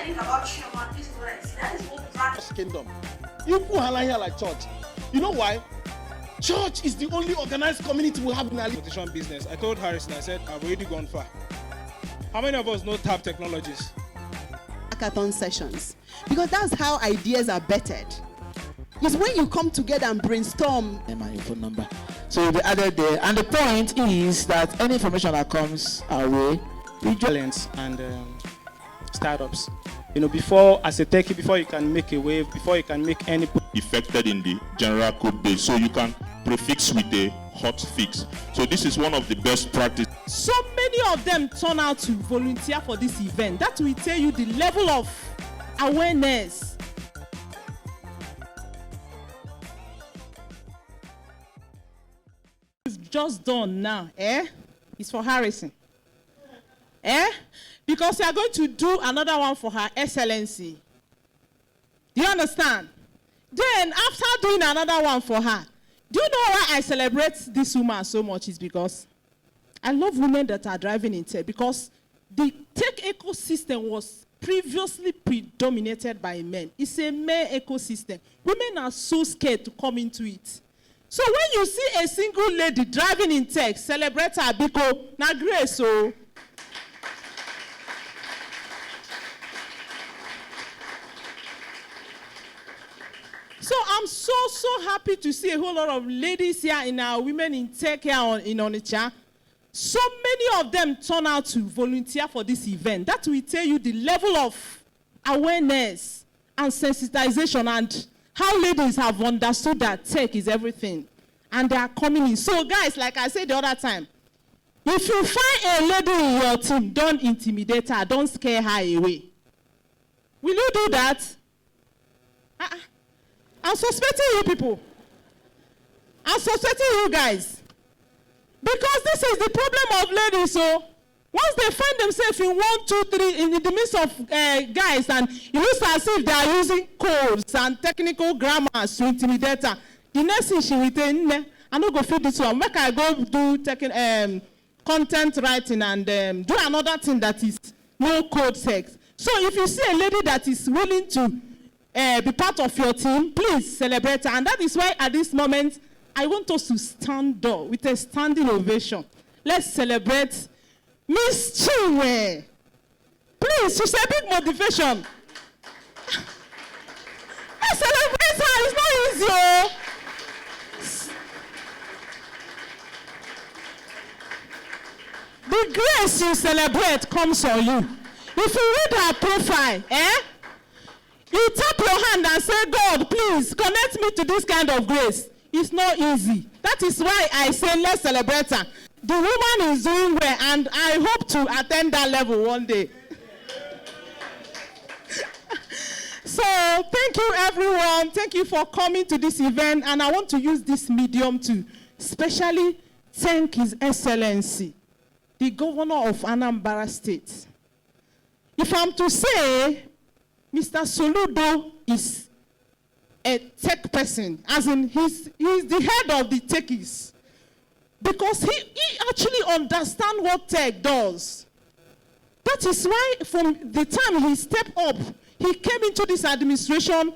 think about Chioma, this is what I see. That is what drags kingdom. You put her here like church. You know why? Church is the only organized community we have in our transportation business. I told Harrison, I said, I've already gone far. How many of us know TAP technologies? Hackathon sessions. Because that's how ideas are bettered. It's when you come together and brainstorm. My phone number. So you'll be added there. And the point is that any information that comes our way, we talents and startups. You know, before, as a techie, before you can make a wave, before you can make any affected in the general code base, so you can prefix with a hot fix. So this is one of the best practices. So many of them turn out to volunteer for this event. That will tell you the level of awareness. It's just done now, It's for Harrison. Because we are going to do another one for Her Excellency. Do you understand? Then, after doing another one for her, do you know why I celebrate this woman so much? Is because I love women that are driving in tech, because the tech ecosystem was previously predominated by men. It's a male ecosystem. Women are so scared to come into it. So when you see a single lady driving in tech, celebrate her because na grace. So I'm so happy to see a whole lot of ladies here in our Women in Tech here in Onitsha. So many of them turn out to volunteer for this event. That will tell you the level of awareness and sensitization and how ladies have understood that tech is everything. And they are coming in. So guys, like I said the other time, if you find a lady in your team, don't intimidate her, don't scare her away. Will you do that? I'm suspecting you people. I'm suspecting you guys. Because this is the problem of ladies. So once they find themselves in 1, 2, 3, in the midst of guys, and it looks as if they are using codes and technical grammars to intimidate her, the next thing she will say, I'm not going to feed this one. Make I go do content writing and do another thing that is no code sex. So if you see a lady that is willing to be part of your team, please celebrate her. And that is why at this moment, I want us to stand up with a standing ovation. Let's celebrate Miss Chinwe. Please, she's a big motivation. Let's celebrate her. It's not easy. Oh. The grace you celebrate comes on you. If you read her profile, you tap your hand and say, God, please connect me to this kind of grace. It's not easy. That is why I say let's celebrate her. The woman is doing well, and I hope to attain that level one day. So thank you, everyone. Thank you for coming to this event. And I want to use this medium to especially thank His Excellency, the Governor of Anambra State. If I'm to say, Mr. Soludo is a tech person, as in he's the head of the techies, because he actually understands what tech does. That is why from the time he stepped up, he came into this administration,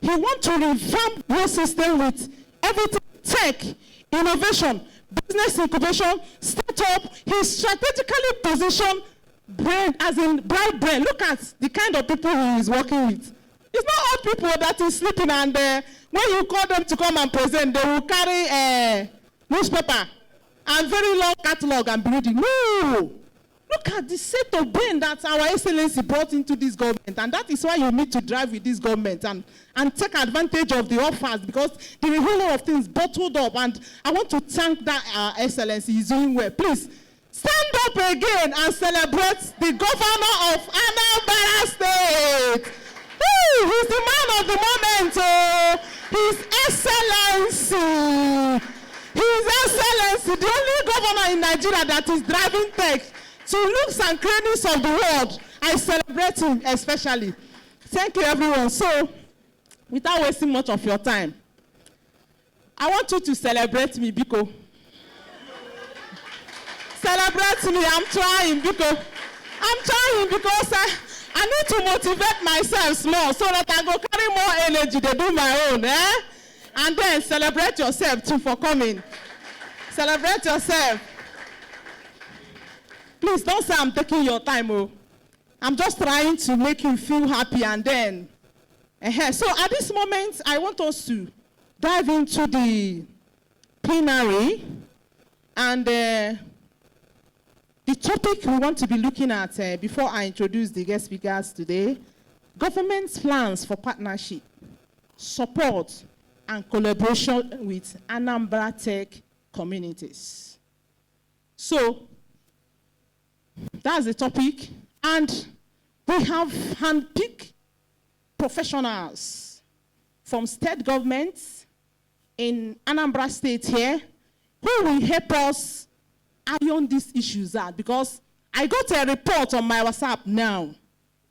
he wants to revamp the system with everything tech, innovation, business incubation, startup. He strategically positioned brain, as in bright brain. Look at the kind of people he is working with. It's not all people that is sleeping and when you call them to come and present, they will carry a newspaper and very long catalog and be reading. No! Look at the set of brain that our Excellency brought into this government, and that is why you need to drive with this government and take advantage of the offers, because there are a whole lot of things bottled up, and I want to thank that our Excellency is doing well. Please, stand up again and celebrate the Governor of Anambra State. Woo, he's the man of the moment. Oh, His Excellency. His Excellency, the only governor in Nigeria that is driving tech to looks and crannies of the world. I celebrate him especially. Thank you, everyone. So, without wasting much of your time, I want you to celebrate me, Biko. Celebrate me. I'm trying because I need need to motivate myself small so that I go carry more energy to do my own, eh? And then celebrate yourself too for coming. Celebrate yourself. Please don't say I'm taking your time, oh. I'm just trying to make you feel happy and then. So at this moment, I want us to dive into the plenary and the topic we want to be looking at before I introduce the guest speakers today, government's plans for partnership, support, and collaboration with Anambra Tech communities. So that's the topic, and we have handpicked professionals from state governments in Anambra State here who will help us iron these issues out, because I got a report on my WhatsApp now.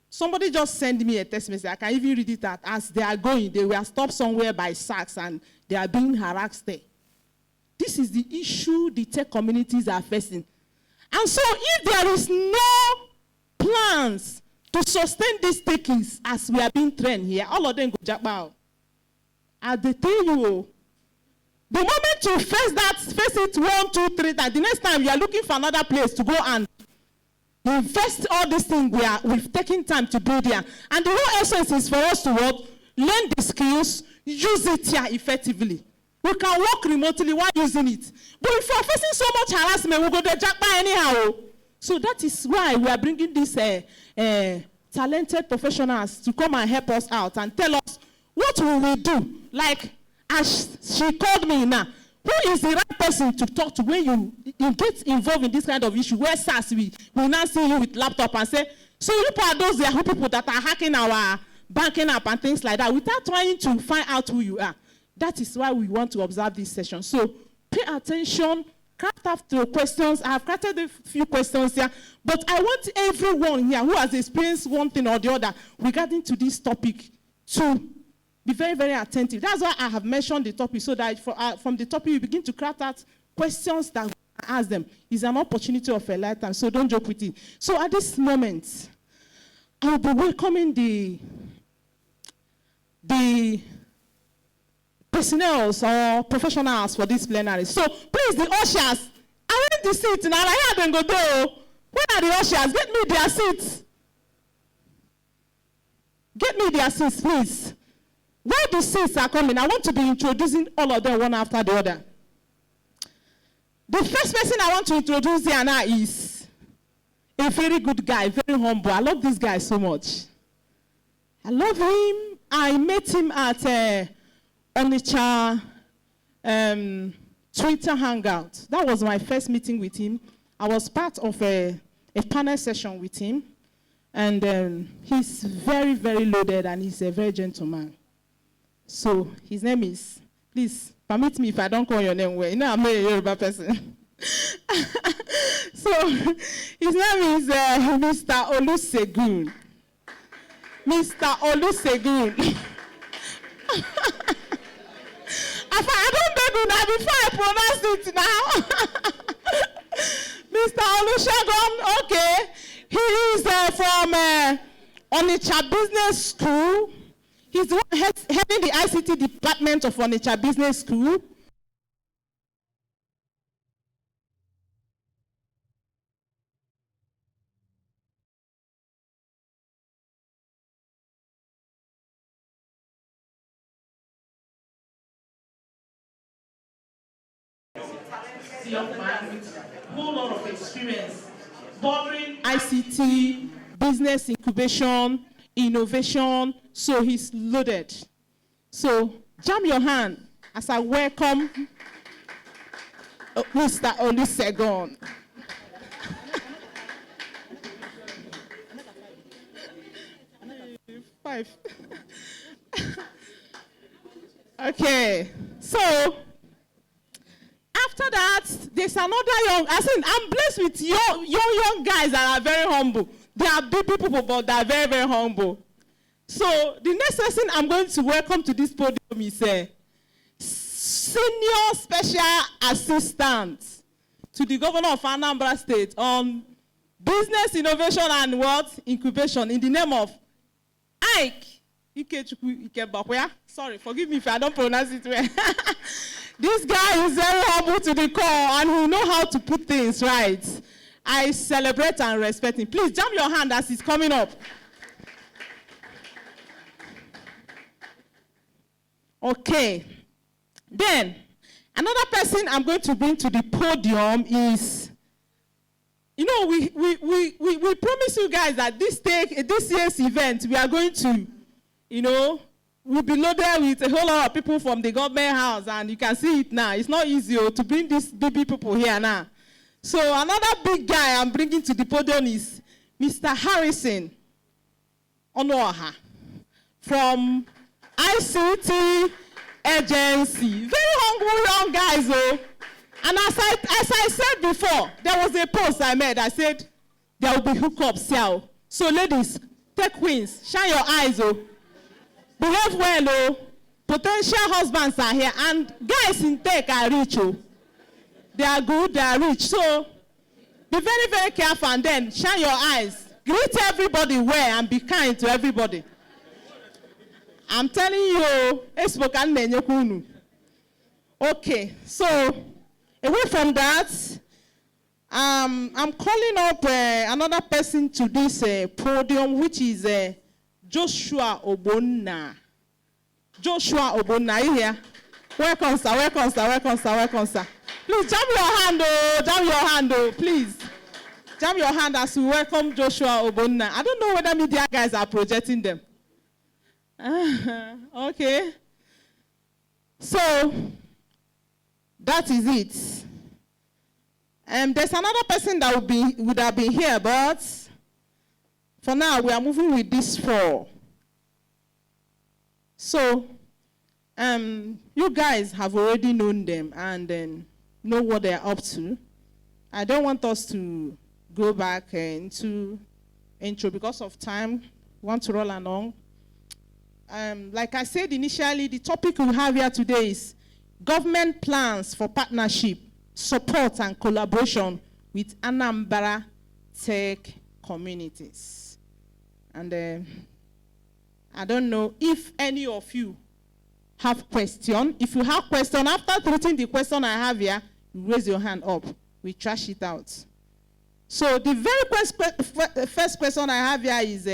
Somebody just sent me a text message. I can even read it out. As they are going, they were stopped somewhere by SACS and they are being harassed there. This is the issue the tech communities are facing. And so if there is no plans to sustain these takings as we are being trained here, all of them go jack out. I tell you, the moment you face it 1, 2, 3 times, the next time you are looking for another place to go and invest all these things we've taken time to build here. And the whole essence is for us to what? Learn the skills, use it here effectively. We can work remotely while using it. But if you are facing so much harassment, we'll go to jackpot anyhow. So that is why we are bringing these talented professionals to come and help us out and tell us what will we do. Like, as she called me now, who is the right person to talk to when you get involved in this kind of issue? Where SARS, we now see you with laptop and say, so you are those people that are hacking our banking app and things like that without trying to find out who you are. That is why we want to observe this session. So pay attention, craft after questions. I have crafted a few questions here, but I want everyone here who has experienced one thing or the other regarding to this topic to be very, very attentive. That's why I have mentioned the topic, so that from the topic you begin to craft out questions that we can ask them. It's an opportunity of a lifetime, so don't joke with it. So at this moment, I will be welcoming the personnel or professionals for this plenary. So please, the ushers, arrange the seats now. I hear them go there. Where are the ushers? Get me their seats. Get me their seats, please. While the seats are coming, I want to be introducing all of them one after the other. The first person I want to introduce here now is a very good guy, very humble. I love this guy so much. I love him. I met him at Onitsha Twitter Hangout. That was my first meeting with him. I was part of a panel session with him. And he's very, very loaded, and he's a very gentleman. So his name is, please permit me if I don't call your name well. You know, I'm a Yoruba person. So his name is Mr. Olusegun. Mr. Olusegun. I don't beg you now before I pronounce it now. Mr. Olusegun, okay. He is from Onitsha Business School. He's the one heading the ICT department of Onitsha Business School. Young man with a whole lot of experience bordering ICT, business incubation, innovation, so he's loaded. So jam your hand as I welcome Mr. Olusegun. Five. Okay, so after that, there's another I'm blessed with young guys that are very humble. They are big people, but they are very, very humble. So the next person I'm going to welcome to this podium is a senior special assistant to the governor of Anambra State on business innovation and what? Incubation in the name of Mike Ikechukwu Ikebakwe. Sorry, forgive me if I don't pronounce it well. This guy is very humble to the core and he knows how to put things right. I celebrate and respect him. Please jump your hand as he's coming up. Okay. Then, another person I'm going to bring to the podium is, you know, we promise you guys that this year's event, we are going to, you know, we'll be loaded with a whole lot of people from the government house, and you can see it now. It's not easy to bring these baby people here now. So another big guy I'm bringing to the podium is Mr. Harrison Onoha from ICT Agency. Very hungry young guys, oh. And as I said before, there was a post I made. I said, there will be hookups here. So ladies, take wins. Shine your eyes, oh. Behave well, oh. Potential husbands are here. And guys in tech are rich, oh. They are good, they are rich. So be very, very careful and then shine your eyes. Greet everybody well and be kind to everybody. I'm telling you, okay, so away from that, I'm calling up another person to this podium, which is Joshua Obonna. Joshua Obonna, are you here? Welcome, sir, welcome, sir, welcome, sir, welcome, sir. Please jam your hand, please. Jam your hand as we welcome Joshua Obonna. I don't know whether media guys are projecting them. Okay. So, that is it. There's another person that would have been here, but for now, we are moving with these four. So, you guys have already known them and know what they're up to. I don't want us to go back into intro because of time. We want to roll along. Like I said initially, the topic we have here today is government plans for partnership, support, and collaboration with Anambra tech communities. And I don't know if any of you have question. If you have question, after treating the question I have here, you raise your hand up. We trash it out. So the very first question I have here is,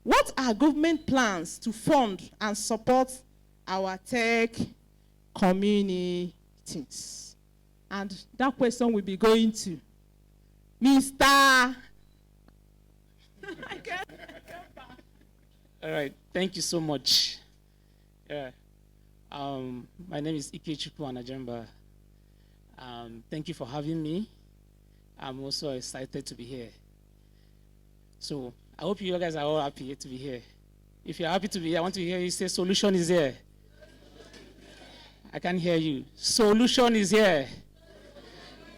what are government plans to fund and support our tech communities? And that question will be going to Mr. All right, thank you so much. Yeah. My name is Ikechukwu Anajemba. Thank you for having me. I'm also excited to be here. So I hope you guys are all happy to be here. If you're happy to be here, I want to hear you say solution is here. I can't hear you. Solution is here.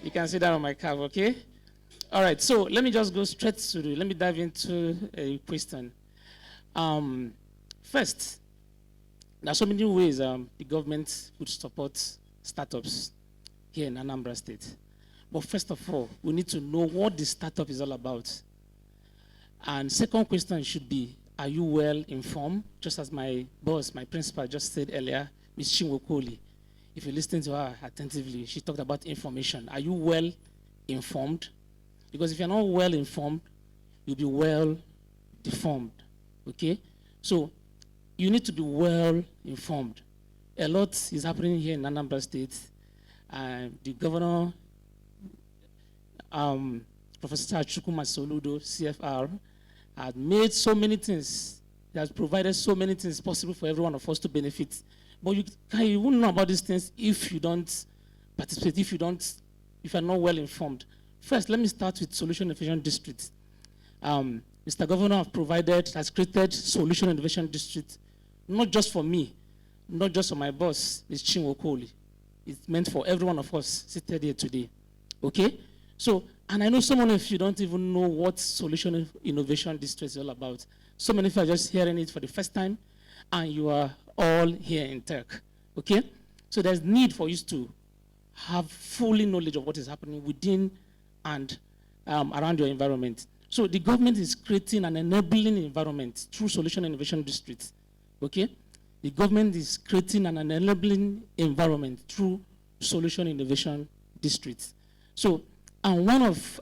You can see that on my cap, okay? All right, so let me just go straight to let me dive into a question. First, there are so many ways the government would support startups here in Anambra State. But first of all, we need to know what the startup is all about. And second question should be, are you well informed? Just as my boss, my principal just said earlier, Ms. Chinwokoli, if you listen to her attentively, she talked about information. Are you well informed? Because if you're not well informed, you'll be well deformed, okay? So you need to be well informed. A lot is happening here in Anambra State. The governor, Professor Chukuma Soludo, CFR, had made so many things. He has provided so many things possible for every one of us to benefit. But you won't know about these things if you don't participate, if you're not well informed. First, let me start with Solution Innovation District. Mr. Governor has created Solution Innovation District, not just for me, not just for my boss, Ms. Chinwokoli. It's meant for every one of us seated here today. Okay? So, and I know some of you don't even know what Solution Innovation District is all about. So many of you are just hearing it for the first time, and you are all here in tech. Okay? So there's need for you to have fully knowledge of what is happening within and around your environment. So the government is creating an enabling environment through Solution Innovation District. Okay? The government is creating an enabling environment through Solution Innovation District. So, and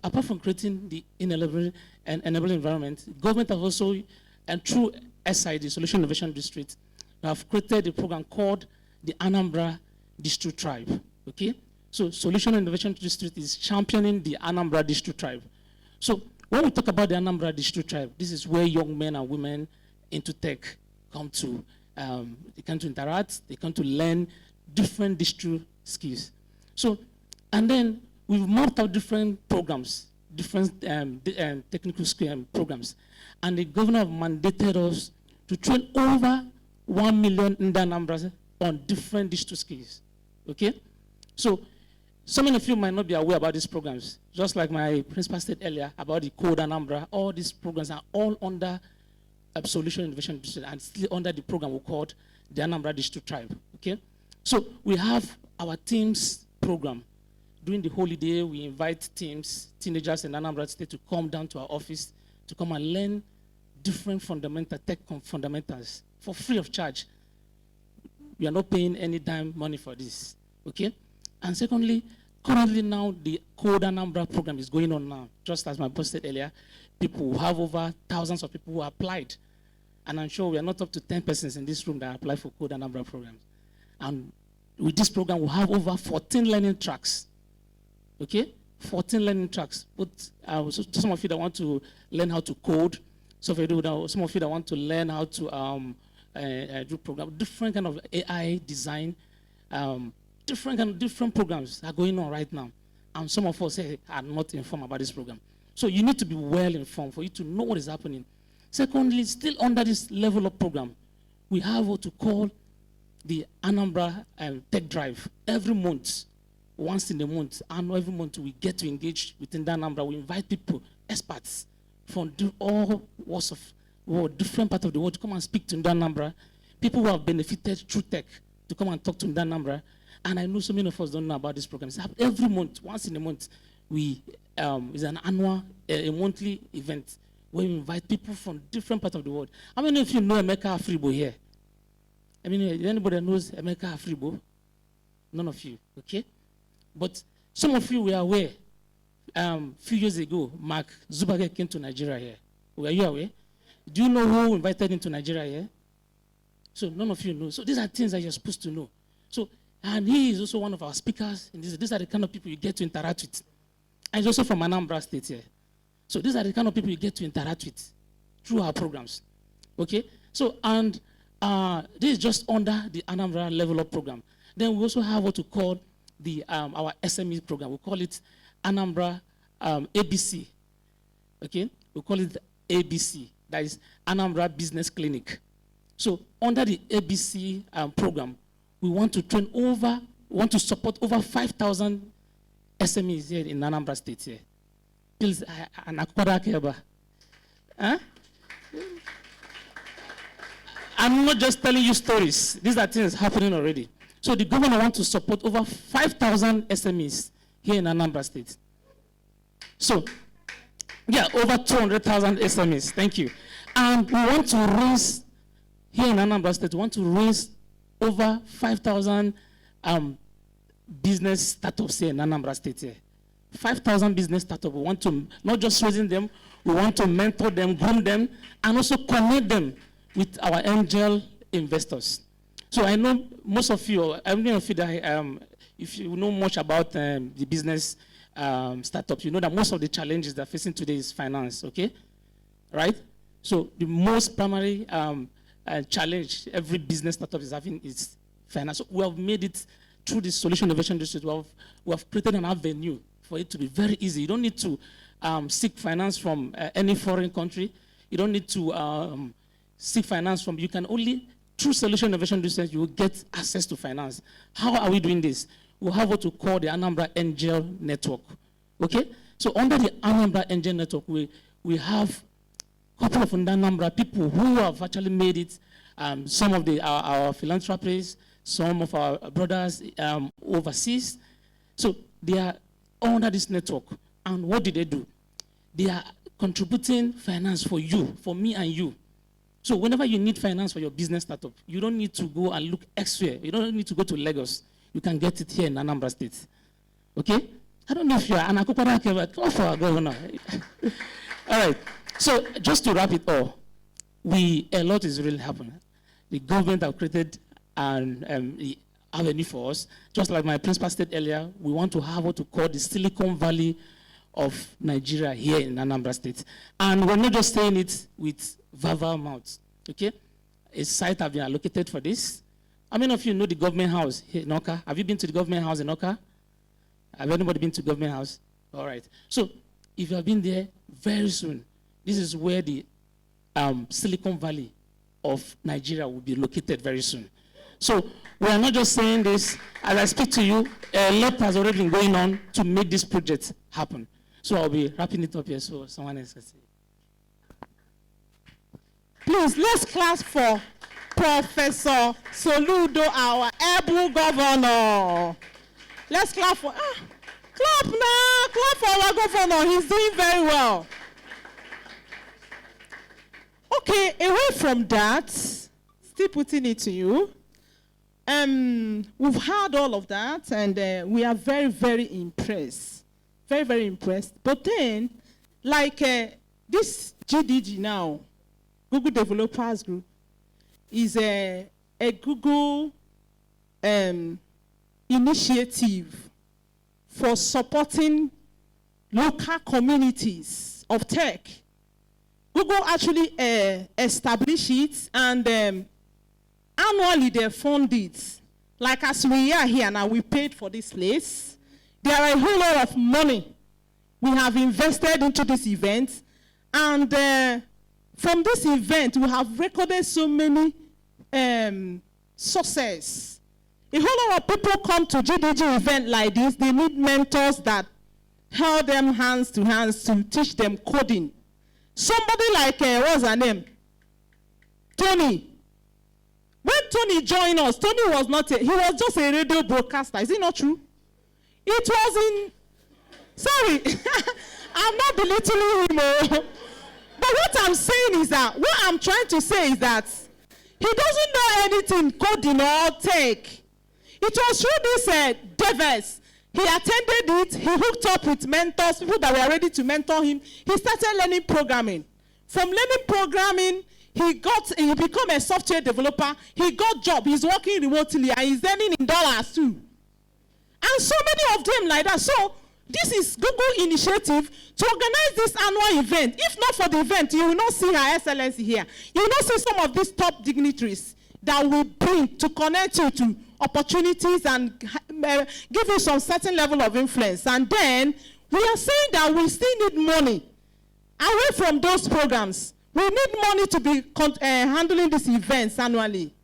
apart from creating the enabling environment, government has also, and through SID, Solution Innovation District, have created a program called the Anambra District Tribe. Okay? So Solution Innovation District is championing the Anambra District Tribe. So when we talk about the Anambra District Tribe, this is where young men and women into tech come to, they come to interact, they come to learn different district skills. So, and then we've mapped out different programs, different technical skill programs. And the governor mandated us to train over 1 million Anambras on different digital skills. Okay? So, some of you might not be aware about these programs. Just like my principal said earlier about the Code Anambra, all these programs are all under Solution Innovation District and still under the program we called the Anambra Digital Tribe. Okay? So, we have our teams program. During the holiday, we invite teams, teenagers in Anambra State to come down to our office to come and learn different fundamental tech fundamentals for free of charge. We are not paying any dime money for this, okay? And secondly, currently now the Code Anambra program is going on now. Just as my boss said earlier, people have over thousands of people who applied. And I'm sure we are not up to 10 persons in this room that apply for Code Anambra programs. And with this program, we have over 14 learning tracks, okay? 14 learning tracks. But so some of you that want to learn how to code, some of you that want to learn how to do program, different kind of AI design, different programs are going on right now. And some of us are not informed about this program. So you need to be well informed for you to know what is happening. Secondly, still under this level of program, we have what to call the Anambra Tech Drive. Every month, once in a month, and every month we get to engage within the Anambra. We invite people, experts from all walks of world, different parts of the world to come and speak to Anambra. People who have benefited through tech to come and talk to Anambra. And I know so many of us don't know about this program. It's every month, once in a month, it's an annual, a monthly event where we invite people from different parts of the world. How many of you know Emeka Afribo here? I mean, anybody that knows Emeka Afribo? None of you, okay? But some of you were aware, few years ago, Mark Zuckerberg came to Nigeria here. Were you aware? Do you know who invited him to Nigeria here? So none of you know. So these are things that you're supposed to know. So, and he is also one of our speakers. And these are the kind of people you get to interact with. And he's also from Anambra State here. So these are the kind of people you get to interact with through our programs. Okay? So, and this is just under the Anambra Level Up program. Then we also have what we call our SME program. We call it Anambra ABC. Okay? We call it ABC. That is Anambra Business Clinic. So under the ABC program, we want to support over 5,000 SMEs here in Anambra State here. Please, huh? I'm not just telling you stories. These are things happening already. So the governor wants to support over 5,000 SMEs here in Anambra State. So, yeah, over 200,000 SMEs. Thank you. And we want to raise, here in Anambra State, we want to raise over 5,000 business startups here in Anambra State here. 5,000 business startups. We want to, not just raising them, we want to mentor them, groom them, and also connect them with our angel investors. So I know most of you, I don't know if you know much about the business startups, you know that most of the challenges they're facing today is finance, okay? Right? So the most primary challenge every business startup is having is finance. So we have made it through the Solution Innovation District. We have created an avenue for it to be very easy. You don't need to seek finance from any foreign country. You don't need to seek finance from, you can only, through Solution Innovation District, you will get access to finance. How are we doing this? We have what we call the Anambra Angel Network, okay? So under the Anambra Angel Network, we have a couple of Anambra people who have actually made it, some of our philanthropists, some of our brothers overseas. So they are under this network. And what did they do? They are contributing finance for you, for me and you. So whenever you need finance for your business startup, you don't need to go and look elsewhere. You don't need to go to Lagos. You can get it here in Anambra State. Okay? I don't know if you are an Akukwadake, but go for our governor. All right. So just to wrap it all, a lot is really happening. The government have created an avenue for us. Just like my principal said earlier, we want to have what to call the Silicon Valley of Nigeria here in Anambra State. And we're not just saying it with verbal mouths, okay? A site has been allocated for this. How many of you know the government house here in Oka? Have you been to the government house in Oka? Have anybody been to the government house? All right. So if you have been there, very soon, this is where the Silicon Valley of Nigeria will be located very soon. So we are not just saying this. As I speak to you, a lot has already been going on to make this project happen. So I'll be wrapping it up here so someone else can say. Please, let's clap for Professor Soludo, our able governor. Let's clap for, clap now, clap for our governor. He's doing very well. Okay, away from that, still putting it to you. We've heard all of that, and we are very, very impressed. Very, very impressed. But then, like this GDG now, Google Developers Group, is a Google initiative for supporting local communities of tech. Google actually established it, and annually they fund it. Like as we are here now, we paid for this place. There are a whole lot of money we have invested into this event, and from this event, we have recorded so many success. A whole lot of people come to GDG event like this. They need mentors that held them hands to teach them coding. Somebody like, what's her name? Tony. When Tony joined us, Tony was not, he was just a radio broadcaster. Is it not true? It was in, sorry, I'm not belittling him. But what I'm saying is that, what I'm trying to say is that he doesn't know anything coding or tech. It was through this Devers. He attended it, he hooked up with mentors, people that were ready to mentor him. He started learning programming. From learning programming, he became a software developer. He got job, he's working remotely, and he's earning in dollars too. And so many of them like that. So this is Google initiative to organize this annual event. If not for the event, you will not see Her Excellency here. You will not see some of these top dignitaries that will bring to connect you to opportunities and give you some certain level of influence. And then we are saying that we still need money away from those programs. We need money to be handling these events annually.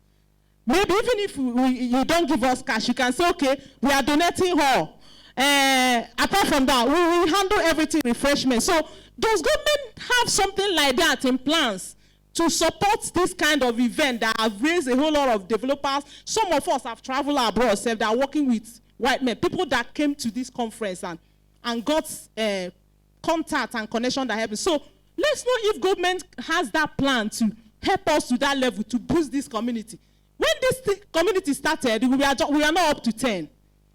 Maybe even if you don't give us cash, you can say, okay, we are donating all. Apart from that, we will handle everything refreshment. So does government have something like that in plans to support this kind of event that have raised a whole lot of developers? Some of us have traveled abroad, so they are working with white men, people that came to this conference and got contact and connection that helped. So let's know if government has that plan to help us to that level to boost this community. When this community started, we are not up to 10.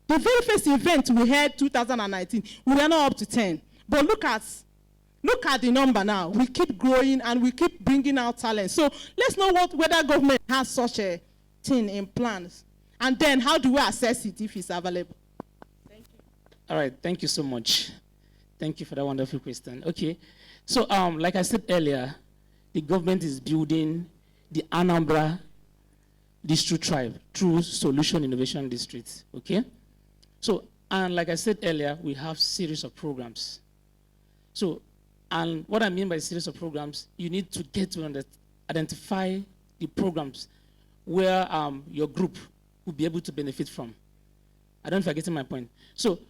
The very first event we had 2019, we were not up to 10. But look at the number now. We keep growing and we keep bringing out talent. So let's know whether government has such a thing in plans. And then how do we assess it if it's available? Thank you. All right, thank you so much. Thank you for that wonderful question. Okay, so like I said earlier, the government is building the Anambra District Tribe through Solution Innovation District, okay? So, and like I said earlier, we have series of programs. So, and what I mean by series of programs, you need to get to identify the programs where your group will be able to benefit from. I don't know if you're getting my point. So,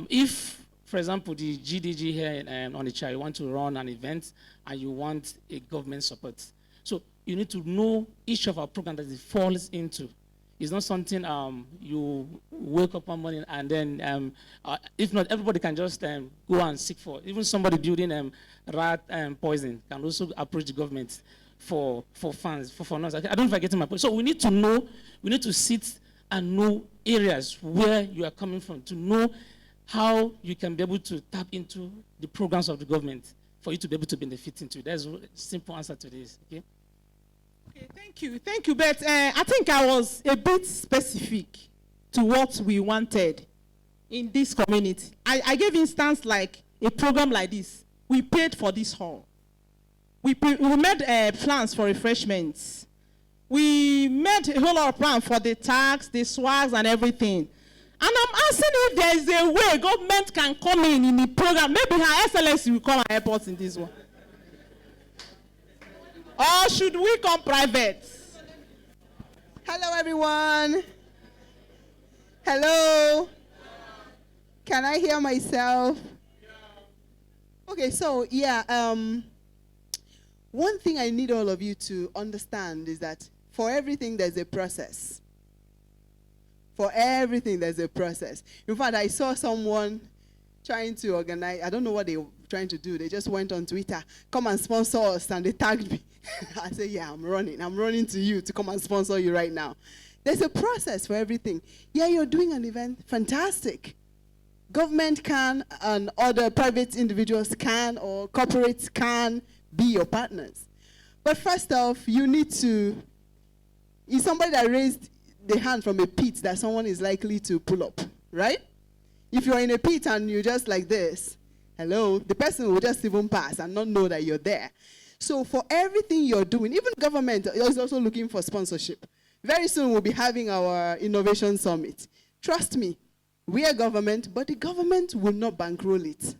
if, for example, the GDG here on the chair, you want to run an event and you want a government support. So, you need to know each of our programs that it falls into. It's not something you wake up one morning and then, if not, everybody can just go and seek for. Even somebody building rat poison can also approach the government for funds, for funds. I don't know if I'm getting my point. So we need to know, we need to sit and know areas where you are coming from, to know how you can be able to tap into the programs of the government for you to be able to benefit into. That's a simple answer to this, okay? Okay, thank you. But I think I was a bit specific to what we wanted in this community. I gave instance like a program like this. We paid for this hall. We made plans for refreshments. We made a whole lot of plans for the tax, the swags, and everything. And I'm asking if there is a way government can come in the program. Maybe Her Excellency will come and help us in this one. Or should we come private? Hello, everyone. Hello. Can I hear myself? Okay, so one thing I need all of you to understand is that for everything there's a process. For everything there's a process. In fact, I saw someone trying to organize, I don't know what they were trying to do. They just went on Twitter, come and sponsor us, and they tagged me. I said, yeah, I'm running to you to come and sponsor you right now. There's a process for everything. Yeah, you're doing an event, fantastic. Government can, and other private individuals can, or corporates can be your partners. But first off, you need to, is somebody that raised the hand from a pit that someone is likely to pull up, right? If you're in a pit and you're just like this, hello, the person will just even pass and not know that you're there. So for everything you're doing, even government is also looking for sponsorship. Very soon we'll be having our innovation summit. Trust me, we are government, but the government will not bankroll it.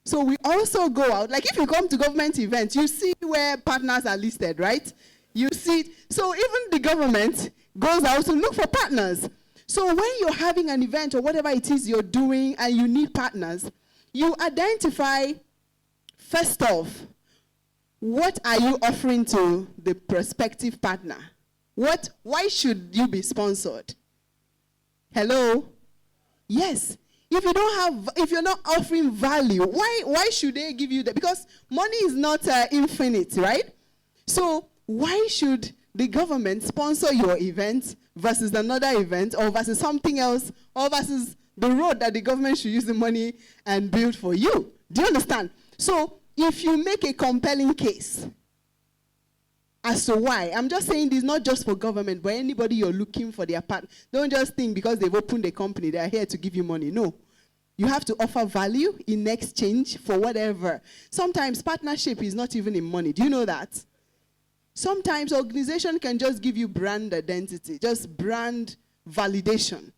So we also go out, like if you come to government events, you see where partners are listed, right? You see it. So even the government goes out to look for partners. So when you're having an event or whatever it is you're doing and you need partners, you identify, first off, what are you offering to the prospective partner? Why should you be sponsored? Hello? Yes. If you're not offering value, why should they give you that? Because money is not infinite, right? So why should the government sponsor your event versus another event, or versus something else, or versus the road that the government should use the money and build for you? Do you understand? So if you make a compelling case as to why, I'm just saying this not just for government, but anybody you're looking for their partner. Don't just think because they've opened a company, they're here to give you money. No. You have to offer value in exchange for whatever. Sometimes partnership is not even in money. Do you know that? Sometimes organization can just give you brand identity, just brand validation.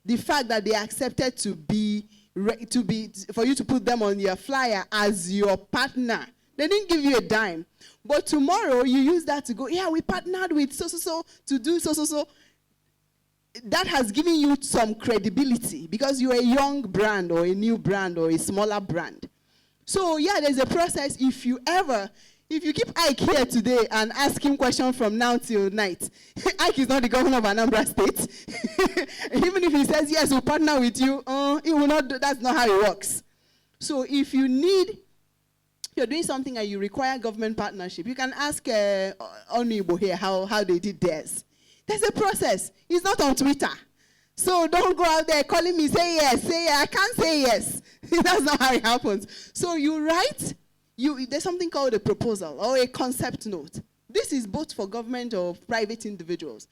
The fact that they accepted for you to put them on your flyer as your partner. They didn't give you a dime. But tomorrow you use that to go, yeah, we partnered with so to do so. That has given you some credibility because you're a young brand or a new brand or a smaller brand. So yeah, there's a process. If you keep Ike here today and ask him questions from now till night, Ike is not the governor of Anambra State. Even if he says, yes, we'll partner with you, it will not. That's not how it works. So if you're doing something and you require government partnership, you can ask Onibo here how they did theirs. There's a process. It's not on Twitter. So don't go out there calling me, say yes. I can't say yes. That's not how it happens. So you write, there's something called a proposal or a concept note. This is both for government or private individuals.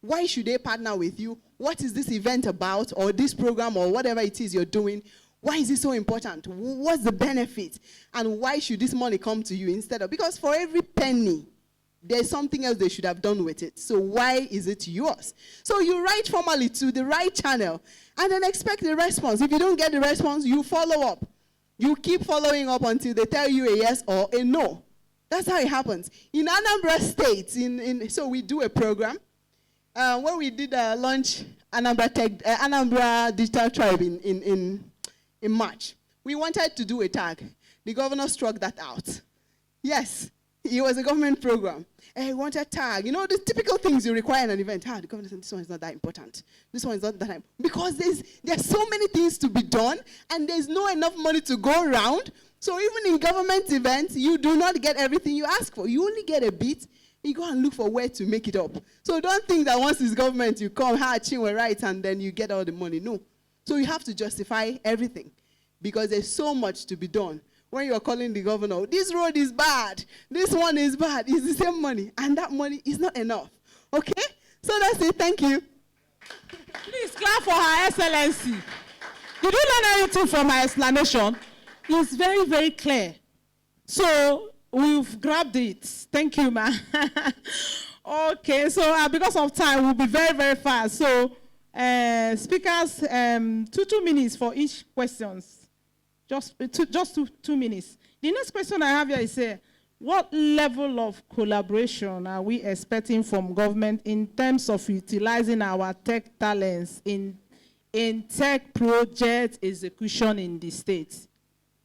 Why should they partner with you? What is this event about, or this program, or whatever it is you're doing? Why is it so important? What's the benefit? And why should this money come to you instead of? Because for every penny, there's something else they should have done with it. So why is it yours? So you write formally to the right channel and then expect the response. If you don't get the response, you follow up. You keep following up until they tell you a yes or a no. That's how it happens. In Anambra State, so we do a program where we did launch Anambra Digital Tribe in March. We wanted to do a tag. The governor struck that out. Yes, it was a government program. We wanted tag. You know, the typical things you require in an event. The governor said, this one is not that important. This one is not that important. Because there's so many things to be done, and there's not enough money to go around. So even in government events, you do not get everything you ask for. You only get a bit. You go and look for where to make it up. So don't think that once it's government, you come, we're right, and then you get all the money. No. So you have to justify everything because there's so much to be done. When you're calling the governor, this road is bad, this one is bad, it's the same money, and that money is not enough. Okay? So that's it. Thank you. Please clap for Her Excellency. Did you learn anything from her explanation? It's very, very clear. So we've grabbed it. Thank you, ma'am. Okay, so because of time, we'll be very, very fast. So speakers, 2 minutes for each questions. Just 2 minutes. The next question I have here is, what level of collaboration are we expecting from government in terms of utilizing our tech talents in tech project execution in the state?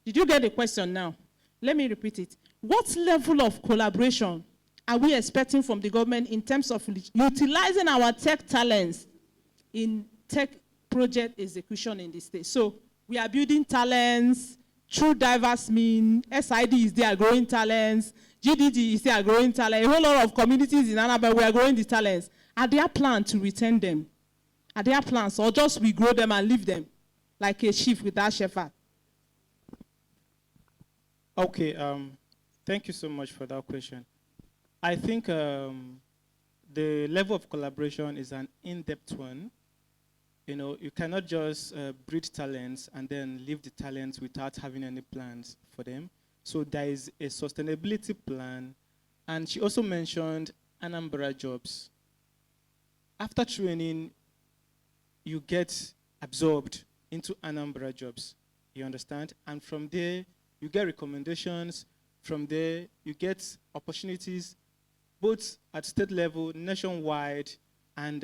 Did you get the question now? Let me repeat it. What level of collaboration are we expecting from the government in terms of utilizing our tech talents in tech project execution in the state? So we are building talents through diverse means. SID is there growing talents. GDD is there growing talents. A whole lot of communities in Anambra, we are growing the talents. Are there plans to retain them? Are there plans, or just we grow them and leave them like a sheep without shepherd? Okay, thank you so much for that question. I think the level of collaboration is an in-depth one. You know, you cannot just breed talents and then leave the talents without having any plans for them. So there is a sustainability plan. And she also mentioned Anambra jobs. After training, you get absorbed into Anambra jobs. You understand? And from there, you get recommendations. From there, you get opportunities, both at state level, nationwide, and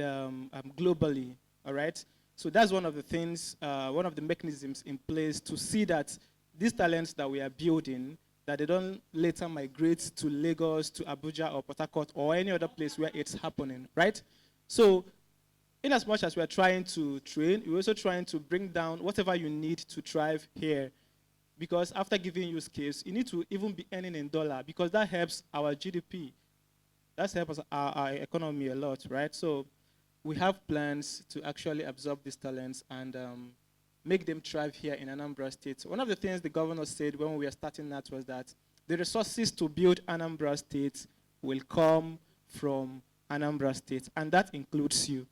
globally. All right? So that's one of the things, one of the mechanisms in place to see that these talents that we are building, that they don't later migrate to Lagos, to Abuja, or Port Harcourt, or any other place where it's happening, right? So in as much as we are trying to train, we're also trying to bring down whatever you need to thrive here. Because after giving you skills, you need to even be earning in dollar, because that helps our GDP. That helps our economy a lot, right? So we have plans to actually absorb these talents and make them thrive here in Anambra State. One of the things the governor said when we were starting that was that the resources to build Anambra State will come from Anambra State, and that includes you,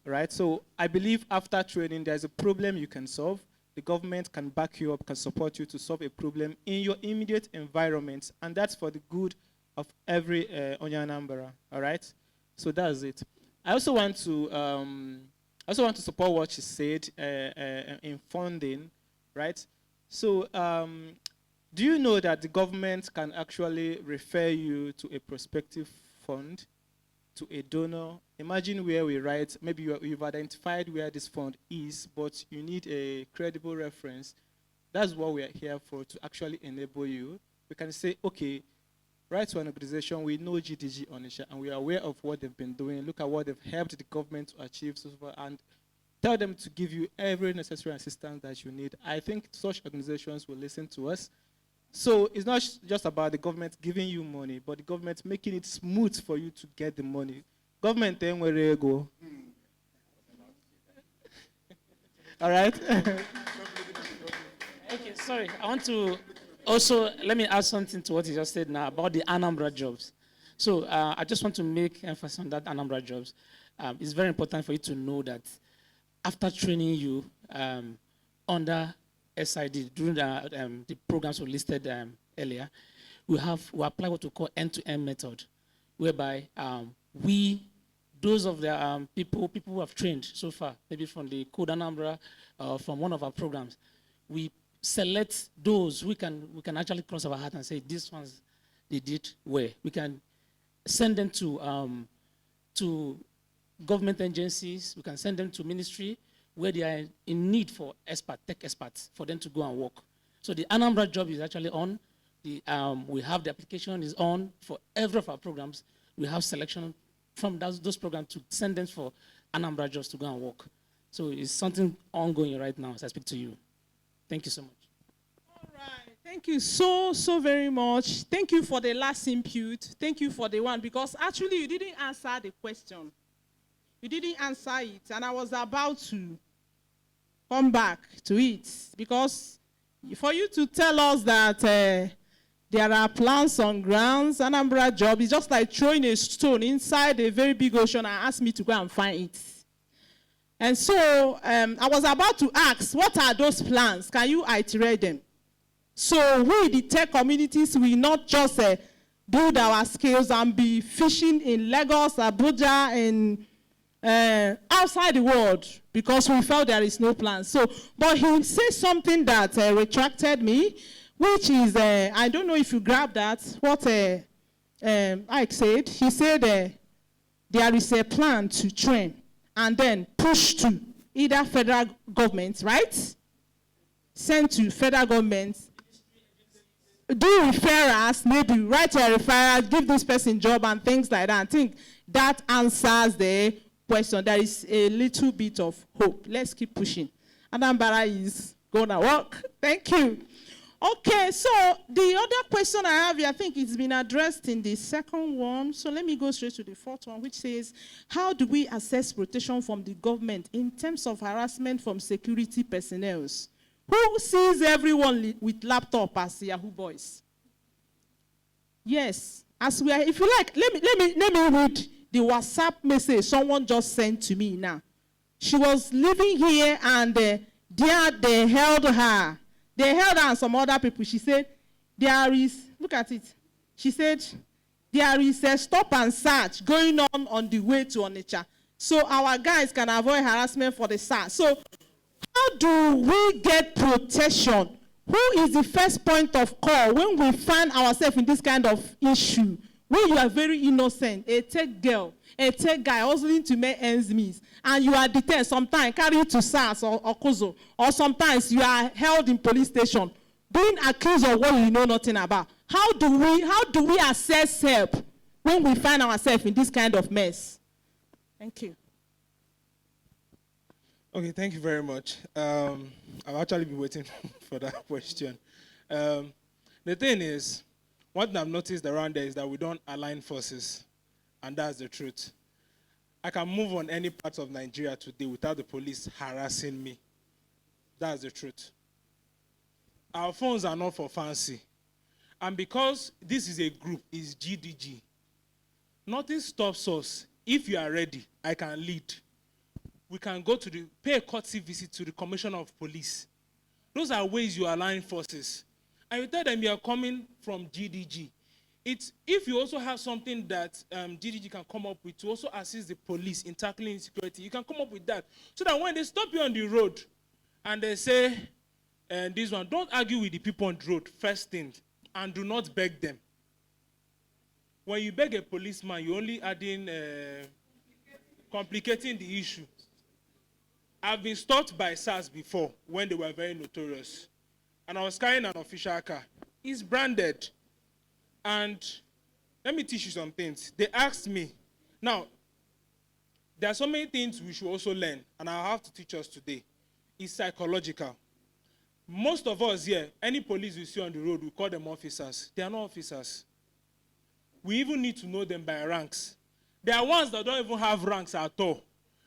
right? So I believe after training, there's a problem you can solve. The government can back you up, can support you to solve a problem in your immediate environment, and that's for the good of every Onya Anambra, all right? So that's it. I also want to support what she said in funding, right? So do you know that the government can actually refer you to a prospective fund, to a donor? Imagine where we write, maybe you've identified where this fund is, but you need a credible reference. That's what we are here for, to actually enable you. We can say, okay, write to an organization, we know GDG Onitsha, and we are aware of what they've been doing. Look at what they've helped the government to achieve so far, and tell them to give you every necessary assistance that you need. I think such organizations will listen to us. So it's not just about the government giving you money, but the government making it smooth for you to get the money. Government, then where you go. All right? Okay, sorry. I want to also, let me add something to what you just said now about the Anambra jobs. So I just want to make emphasis on that Anambra jobs. It's very important for you to know that after training you under SID, during the programs we listed earlier, we apply what we call end-to-end method, whereby those of the people who have trained so far, maybe from the Code Anambra, from one of our programs, we select those we can actually cross our heart and say, these ones, they did well. We can send them to government agencies, we can send them to ministry where they are in need for tech experts, for them to go and work. So the Anambra job is actually on. We have the application is on for every of our programs. We have selection from those programs to send them for Anambra jobs to go and work. So it's something ongoing right now as I speak to you. Thank you so much. All right. Thank you so very much. Thank you for the last input. Thank you for the one, because actually you didn't answer the question. You didn't answer it, and I was about to come back to it, because for you to tell us that there are plans on grounds, Anambra job is just like throwing a stone inside a very big ocean and ask me to go and find it. And so I was about to ask, what are those plans? Can you iterate them? So we, the tech communities, will not just build our skills and be fishing in Lagos, Abuja, and outside the world, because we felt there is no plan. So, but he said something that retracted me, which is, I don't know if you grabbed that, what Ike said. He said there is a plan to train and then push to either federal government, right? Send to federal government, do referrals, maybe write a referral, give this person job and things like that. I think that answers the question. There is a little bit of hope. Let's keep pushing. Anambra is going to work. Thank you. Okay, so the other question I have here, I think it's been addressed in the second one. So let me go straight to the fourth one, which says, how do we assess protection from the government in terms of harassment from security personnel? Who sees everyone with laptop as Yahoo boys? Yes, as we are, if you like, let me read the WhatsApp message someone just sent to me now. She was living here and there they held her. They held her and some other people. She said, there is, look at it. She said, there is a stop and search going on the way to Onitsha. So our guys can avoid harassment for the search. So how do we get protection? Who is the first point of call when we find ourselves in this kind of issue? When you are very innocent, a tech girl, a tech guy hustling to make ends meet, and you are detained, sometimes carried to SARS or Kozo, or sometimes you are held in police station, being accused of what you know nothing about. How do we assess help when we find ourselves in this kind of mess? Thank you. Okay, thank you very much. I've actually been waiting for that question. The thing is, one thing I've noticed around there is that we don't align forces, and that's the truth. I can move on any part of Nigeria today without the police harassing me. That's the truth. Our phones are not for fancy. And because this is a group, it's GDG, nothing stops us. If you are ready, I can lead. We can go to pay a courtesy visit to the Commissioner of Police. Those are ways you align forces. And you tell them you are coming from GDG. If you also have something that GDG can come up with to also assist the police in tackling insecurity, you can come up with that. So that when they stop you on the road and they say, this one, don't argue with the people on the road, first thing, and do not beg them. When you beg a policeman, you're only adding, complicating the issue. I've been stopped by SARS before when they were very notorious. And I was carrying an official car. It's branded. And let me teach you some things. They asked me. Now, there are so many things we should also learn, and I'll have to teach us today. It's psychological. Most of us here, any police we see on the road, we call them officers. They are not officers. We even need to know them by ranks. There are ones that don't even have ranks at all,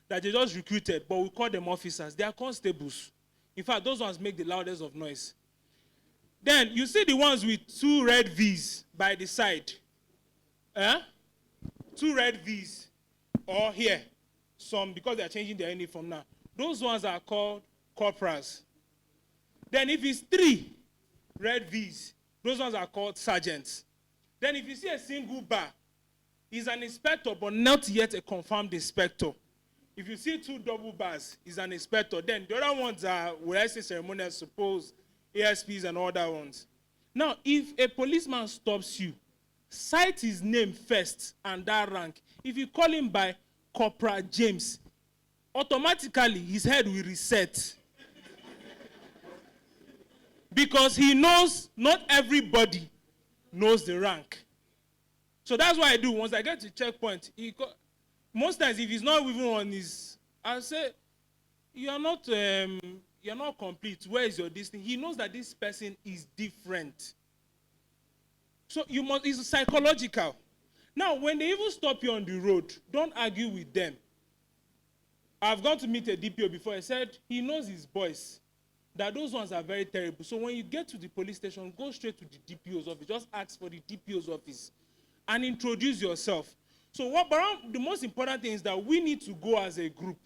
that they just recruited, but we call them officers. They are constables. In fact, those ones make the loudest of noise. Then you see the ones with 2 red V's by the side. 2 red V's. Or here. Some, because they are changing their uniform now. Those ones are called corporals. Then if it's 3 red V's, those ones are called sergeants. Then if you see a single bar, he's an inspector, but not yet a confirmed inspector. If you see 2 double bars, he's an inspector. Then the other ones are, will I say ceremonial, suppose, ASPs and other ones. Now, if a policeman stops you, cite his name first and that rank. If you call him by Corporal James, automatically his head will reset. Because he knows not everybody knows the rank. So that's what I do. Once I get to checkpoint, most times if he's not even on his, I'll say, you're not complete. Where is your distance? He knows that this person is different. So it's psychological. Now, when they even stop you on the road, don't argue with them. I've gone to meet a DPO before. He said he knows his boys, that those ones are very terrible. So when you get to the police station, go straight to the DPO's office. Just ask for the DPO's office and introduce yourself. So the most important thing is that we need to go as a group.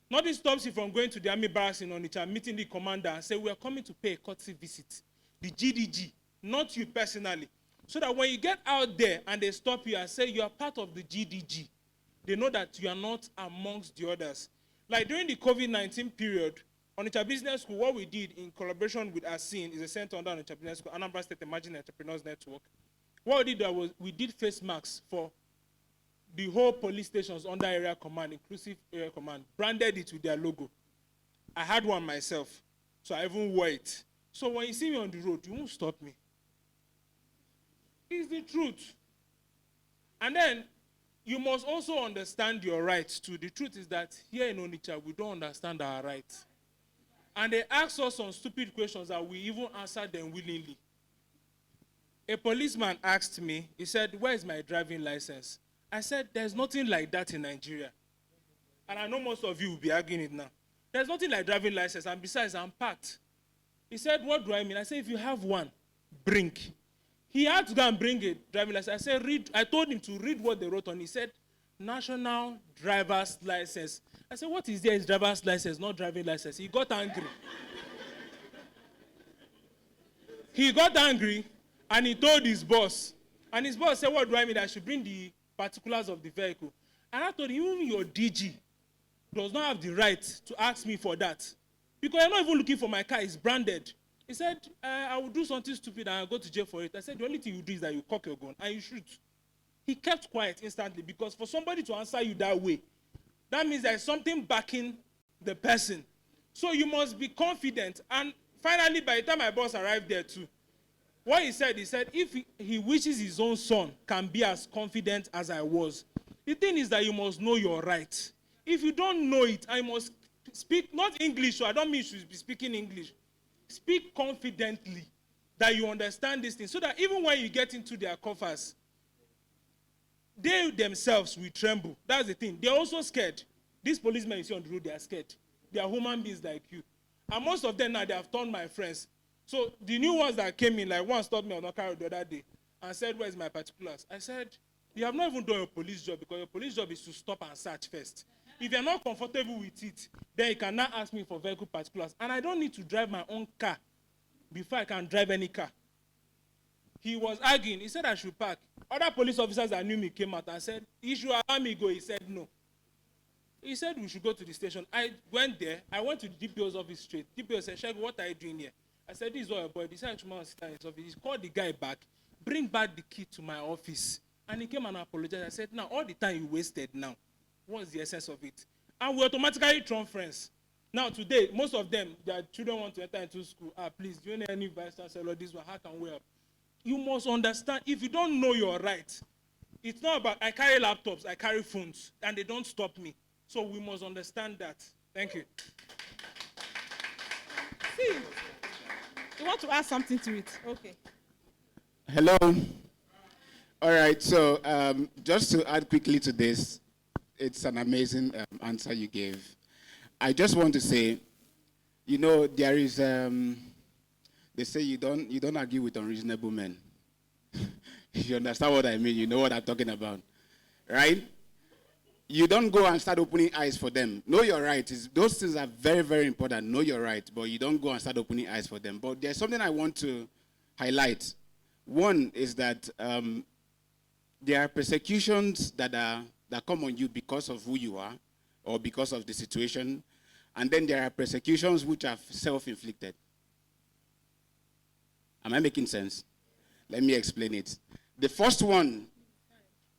Nothing stops you from going to the army barracks in Onitsha, meeting the commander, and say, we are coming to pay a courtesy visit. The GDG, not you personally. So that when you get out there and they stop you and say you are part of the GDG, they know that you are not amongst the others. Like during the COVID-19 period, Onitsha Business School, what we did in collaboration with ASIN, is a center under Onitsha Business School, Anambra State Emerging Entrepreneurs Network. What we did was we did face masks for the whole police stations under area command, inclusive area command, branded it with their logo. I had one myself, so I even wore it. So when you see me on the road, you won't stop me. It's the truth. And then you must also understand your rights too. The truth is that here in Onitsha, we don't understand our rights. And they ask us some stupid questions that we even answer them willingly. A policeman asked me, he said, where is my driving license? I said, there's nothing like that in Nigeria. And I know most of you will be arguing it now. There's nothing like driving license, and besides, I'm packed. He said, what do I mean? I said, if you have one, bring. He had to go and bring a driving license. I said, read. I told him to read what they wrote on. He said, National Driver's License. I said, what is there? Is driver's license, not driving license. He got angry. He got angry, and he told his boss. And his boss said, what do I mean? I should bring the particulars of the vehicle. And I told him, even your DG does not have the right to ask me for that. Because I'm not even looking for my car. It's branded. He said, I will do something stupid and I'll go to jail for it. I said, the only thing you do is that you cock your gun and you shoot. He kept quiet instantly, because for somebody to answer you that way, that means there's something backing the person. So you must be confident. And finally, by the time my boss arrived there too, what he said, if he wishes his own son can be as confident as I was, the thing is that you must know your right. If you don't know it, I must speak, not English, so I don't mean you should be speaking English. Speak confidently that you understand this thing, so that even when you get into their coffers, they themselves will tremble. That's the thing. They're also scared. These policemen you see on the road, they are scared. They are human beings like you. And most of them now, they have turned my friends. So the new ones that came in, like one stopped me on Okaro the other day and said, where's my particulars? I said, you have not even done your police job, because your police job is to stop and search first. If you're not comfortable with it, then you cannot ask me for vehicle particulars. And I don't need to drive my own car before I can drive any car. He was arguing. He said I should park. Other police officers that knew me came out and said, you should allow me go. He said no. He said we should go to the station. I went there. I went to the DPO's office straight. DPO said, Shegu, what are you doing here? I said, this is what your boy. He said, I want to sit in his office. He called the guy back. Bring back the key to my office. And he came and apologized. I said, now, all the time you wasted now, what's the essence of it? And we automatically turn friends. Now, today, most of them, their children want to enter into school. Please, do you know any vice chancellor? This one, how can we help? You must understand, if you don't know your rights, it's not about, I carry laptops, I carry phones, and they don't stop me. So we must understand that. Thank you. See, you want to add something to it? Okay. Hello. All right, so just to add quickly to this, it's an amazing answer you gave. I just want to say, you know, there is, they say you don't argue with unreasonable men. You understand what I mean? You know what I'm talking about, right? You don't go and start opening eyes for them. Know your rights. Those things are very, very important. Know your rights, but you don't go and start opening eyes for them. But there's something I want to highlight. One is that there are persecutions that come on you because of who you are or because of the situation. And then there are persecutions which are self-inflicted. Am I making sense? Let me explain it. The first one,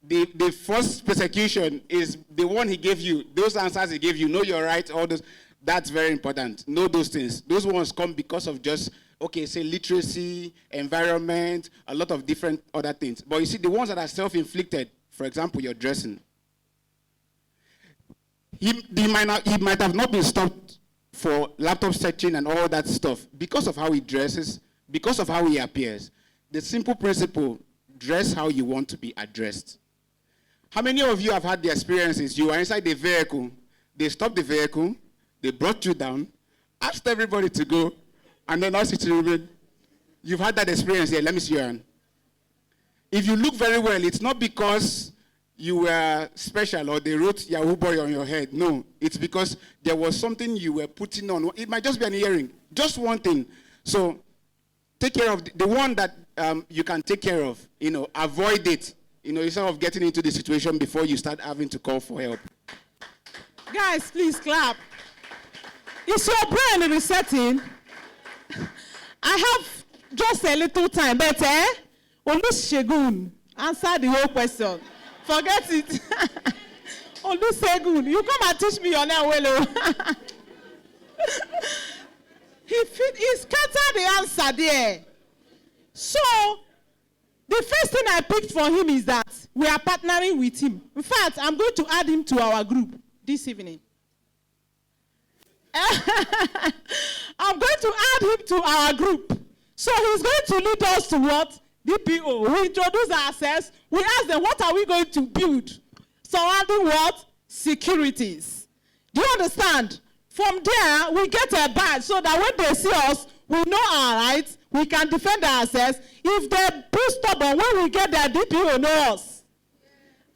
the first persecution is the one he gave you. Those answers he gave you, know your rights, all those. That's very important. Know those things. Those ones come because of just, okay, say literacy, environment, a lot of different other things. But you see, the ones that are self-inflicted, for example, your dressing, he might have not been stopped for laptop searching and all that stuff because of how he dresses, because of how he appears. The simple principle, dress how you want to be addressed. How many of you have had the experiences? You are inside the vehicle, they stopped the vehicle, they brought you down, asked everybody to go, and then asked you to remain. You've had that experience here. Let me see your hand. If you look very well, it's not because you were special or they wrote Yahoo Boy on your head. No, it's because there was something you were putting on. It might just be an earring, just one thing. So take care of the one that you can take care of. Avoid it. Instead of getting into the situation before you start having to call for help. Guys, please clap. Is your brain resetting? I have just a little time, but Olusegun, answer the whole question. Forget it. Olusegun, you come and teach me your name well. He scattered the answer there. So, the first thing I picked for him is that we are partnering with him. In fact, I'm going to add him to our group this evening. I'm going to add him to our group. So he's going to lead us to what? DPO. We introduce ourselves. We ask them, what are we going to build? Surrounding what? Securities. Do you understand? From there, we get a badge so that when they see us, we know our rights. We can defend ourselves. If they're too stubborn, when we get there, DPO know us.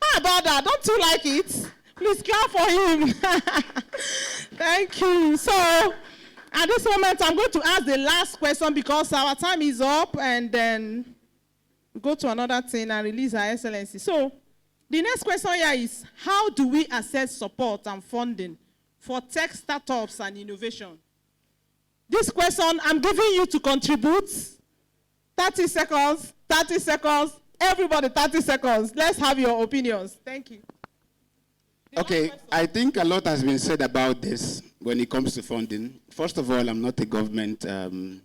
How about that? Don't you like it? Please clap for him. Thank you. So, at this moment, I'm going to ask the last question because our time is up, and then go to another thing and release our excellency. So, the next question here is, how do we assess support and funding for tech startups and innovation? This question, I'm giving you to contribute. 30 seconds, 30 seconds. Everybody, 30 seconds. Let's have your opinions. Thank you. Okay, I think a lot has been said about this when it comes to funding. First of all, I'm not a government, I'm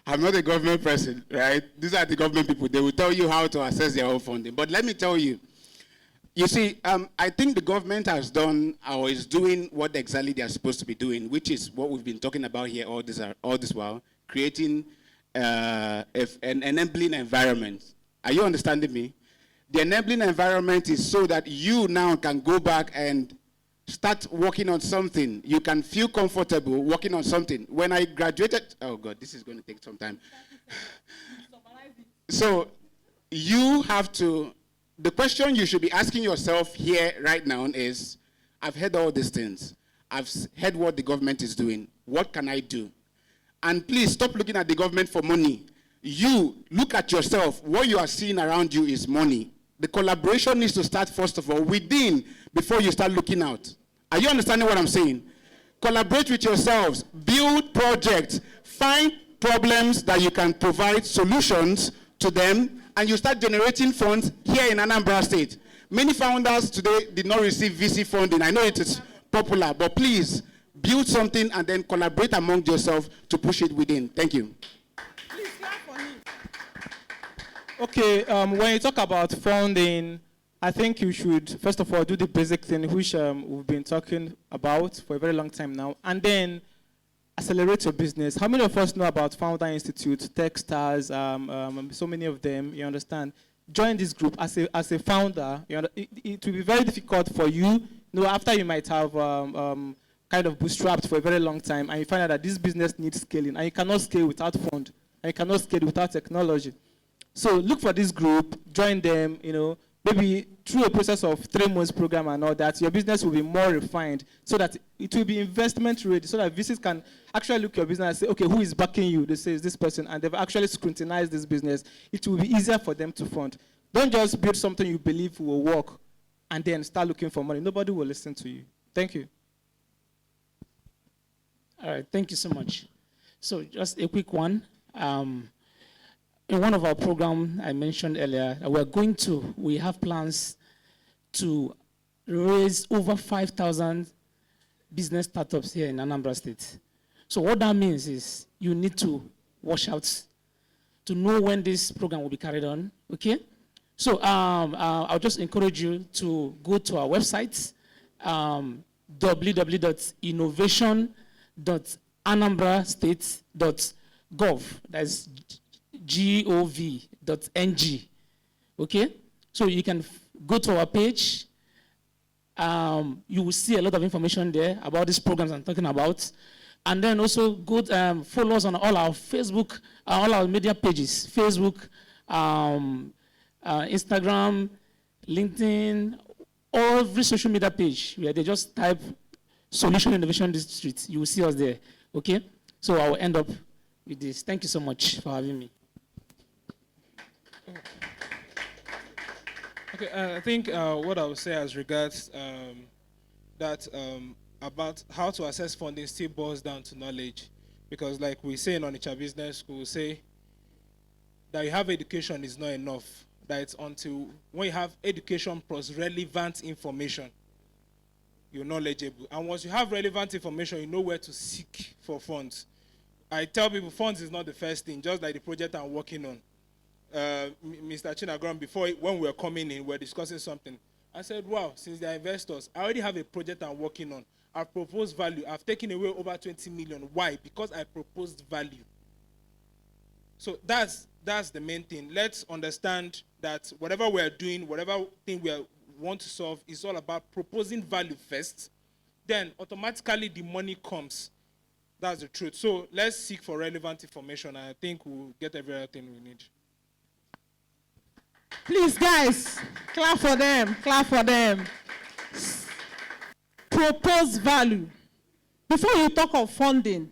not a government person, right? These are the government people. They will tell you how to assess their own funding. But let me tell you, you see, I think the government has done or is doing what exactly they are supposed to be doing, which is what we've been talking about here all this while, creating an enabling environment. Are you understanding me? The enabling environment is so that you now can go back and start working on something. You can feel comfortable working on something. When I graduated, oh God, this is going to take some time. So you have to, the question you should be asking yourself here right now is, I've heard all these things. I've heard what the government is doing. What can I do? And please stop looking at the government for money. You look at yourself. What you are seeing around you is money. The collaboration needs to start, first of all, within before you start looking out. Are you understanding what I'm saying? Collaborate with yourselves. Build projects. Find problems that you can provide solutions to them, and you start generating funds here in Anambra State. Many founders today did not receive VC funding. I know it is popular, but please build something and then collaborate among yourselves to push it within. Thank you. Okay, when you talk about funding, I think you should, first of all, do the basic thing, which we've been talking about for a very long time now, and then accelerate your business. How many of us know about Founder Institute, Techstars, so many of them, you understand? Join this group as a founder. It will be very difficult for you, after you might have kind of bootstrapped for a very long time, and you find out that this business needs scaling, and you cannot scale without fund, and you cannot scale without technology. So look for this group, join them, maybe through a process of 3 months program and all that, your business will be more refined so that it will be investment ready, so that VCs can actually look at your business and say, okay, who is backing you? They say, it's this person, and they've actually scrutinized this business. It will be easier for them to fund. Don't just build something you believe will work and then start looking for money. Nobody will listen to you. Thank you. All right, thank you so much. So just a quick one. In one of our programs I mentioned earlier, we have plans to raise over 5,000 business startups here in Anambra State. So what that means is you need to watch out to know when this program will be carried on, okay? So I'll just encourage you to go to our website, www.innovation.anambrastate.gov. That's gov.ng, okay? So you can go to our page. You will see a lot of information there about these programs I'm talking about. And then also go follow us on all our Facebook, all our media pages, Facebook, Instagram, LinkedIn, every social media page where they just type Solution Innovation District. You will see us there, okay? So I will end up with this. Thank you so much for having me. Okay, I think what I would say as regards that about how to access funding still boils down to knowledge, because like we say in Onitsha Business School, we say that you have education is not enough. That it's until when you have education plus relevant information, you're knowledgeable. And once you have relevant information, you know where to seek for funds. I tell people funds is not the first thing, just like the project I'm working on. Mr. Chinagram, before, when we were coming in, we were discussing something. I said, wow, since they're investors, I already have a project I'm working on. I've proposed value. I've taken away over 20 million. Why? Because I proposed value. So that's the main thing. Let's understand that whatever we're doing, whatever thing we want to solve is all about proposing value first. Then automatically the money comes. That's the truth. So let's seek for relevant information. And I think we'll get everything we need. Please, guys, clap for them. Clap for them. Propose value. Before you talk of funding,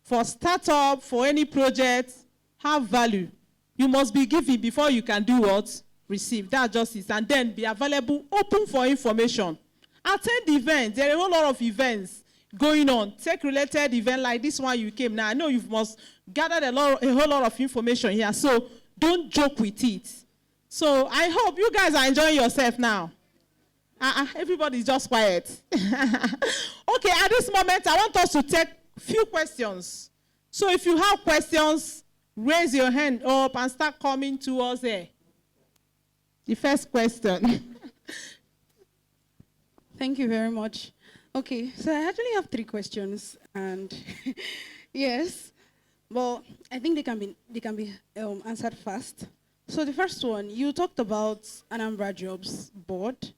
for startup, for any project, have value. You must be giving before you can do what? Receive. That's justice. And then be available, open for information. Attend events. There are a whole lot of events going on. Tech-related event like this one you came. Now, I know you must gather a whole lot of information here. So don't joke with it. So I hope you guys are enjoying yourself now. Everybody's just quiet. Okay, at this moment, I want us to take a few questions. So if you have questions, raise your hand up and start coming to us there. The first question. Thank you very much. Okay, so I actually have 3 questions, and yes, but I think they can be answered fast. So the first one, you talked about Anambra Jobs Board.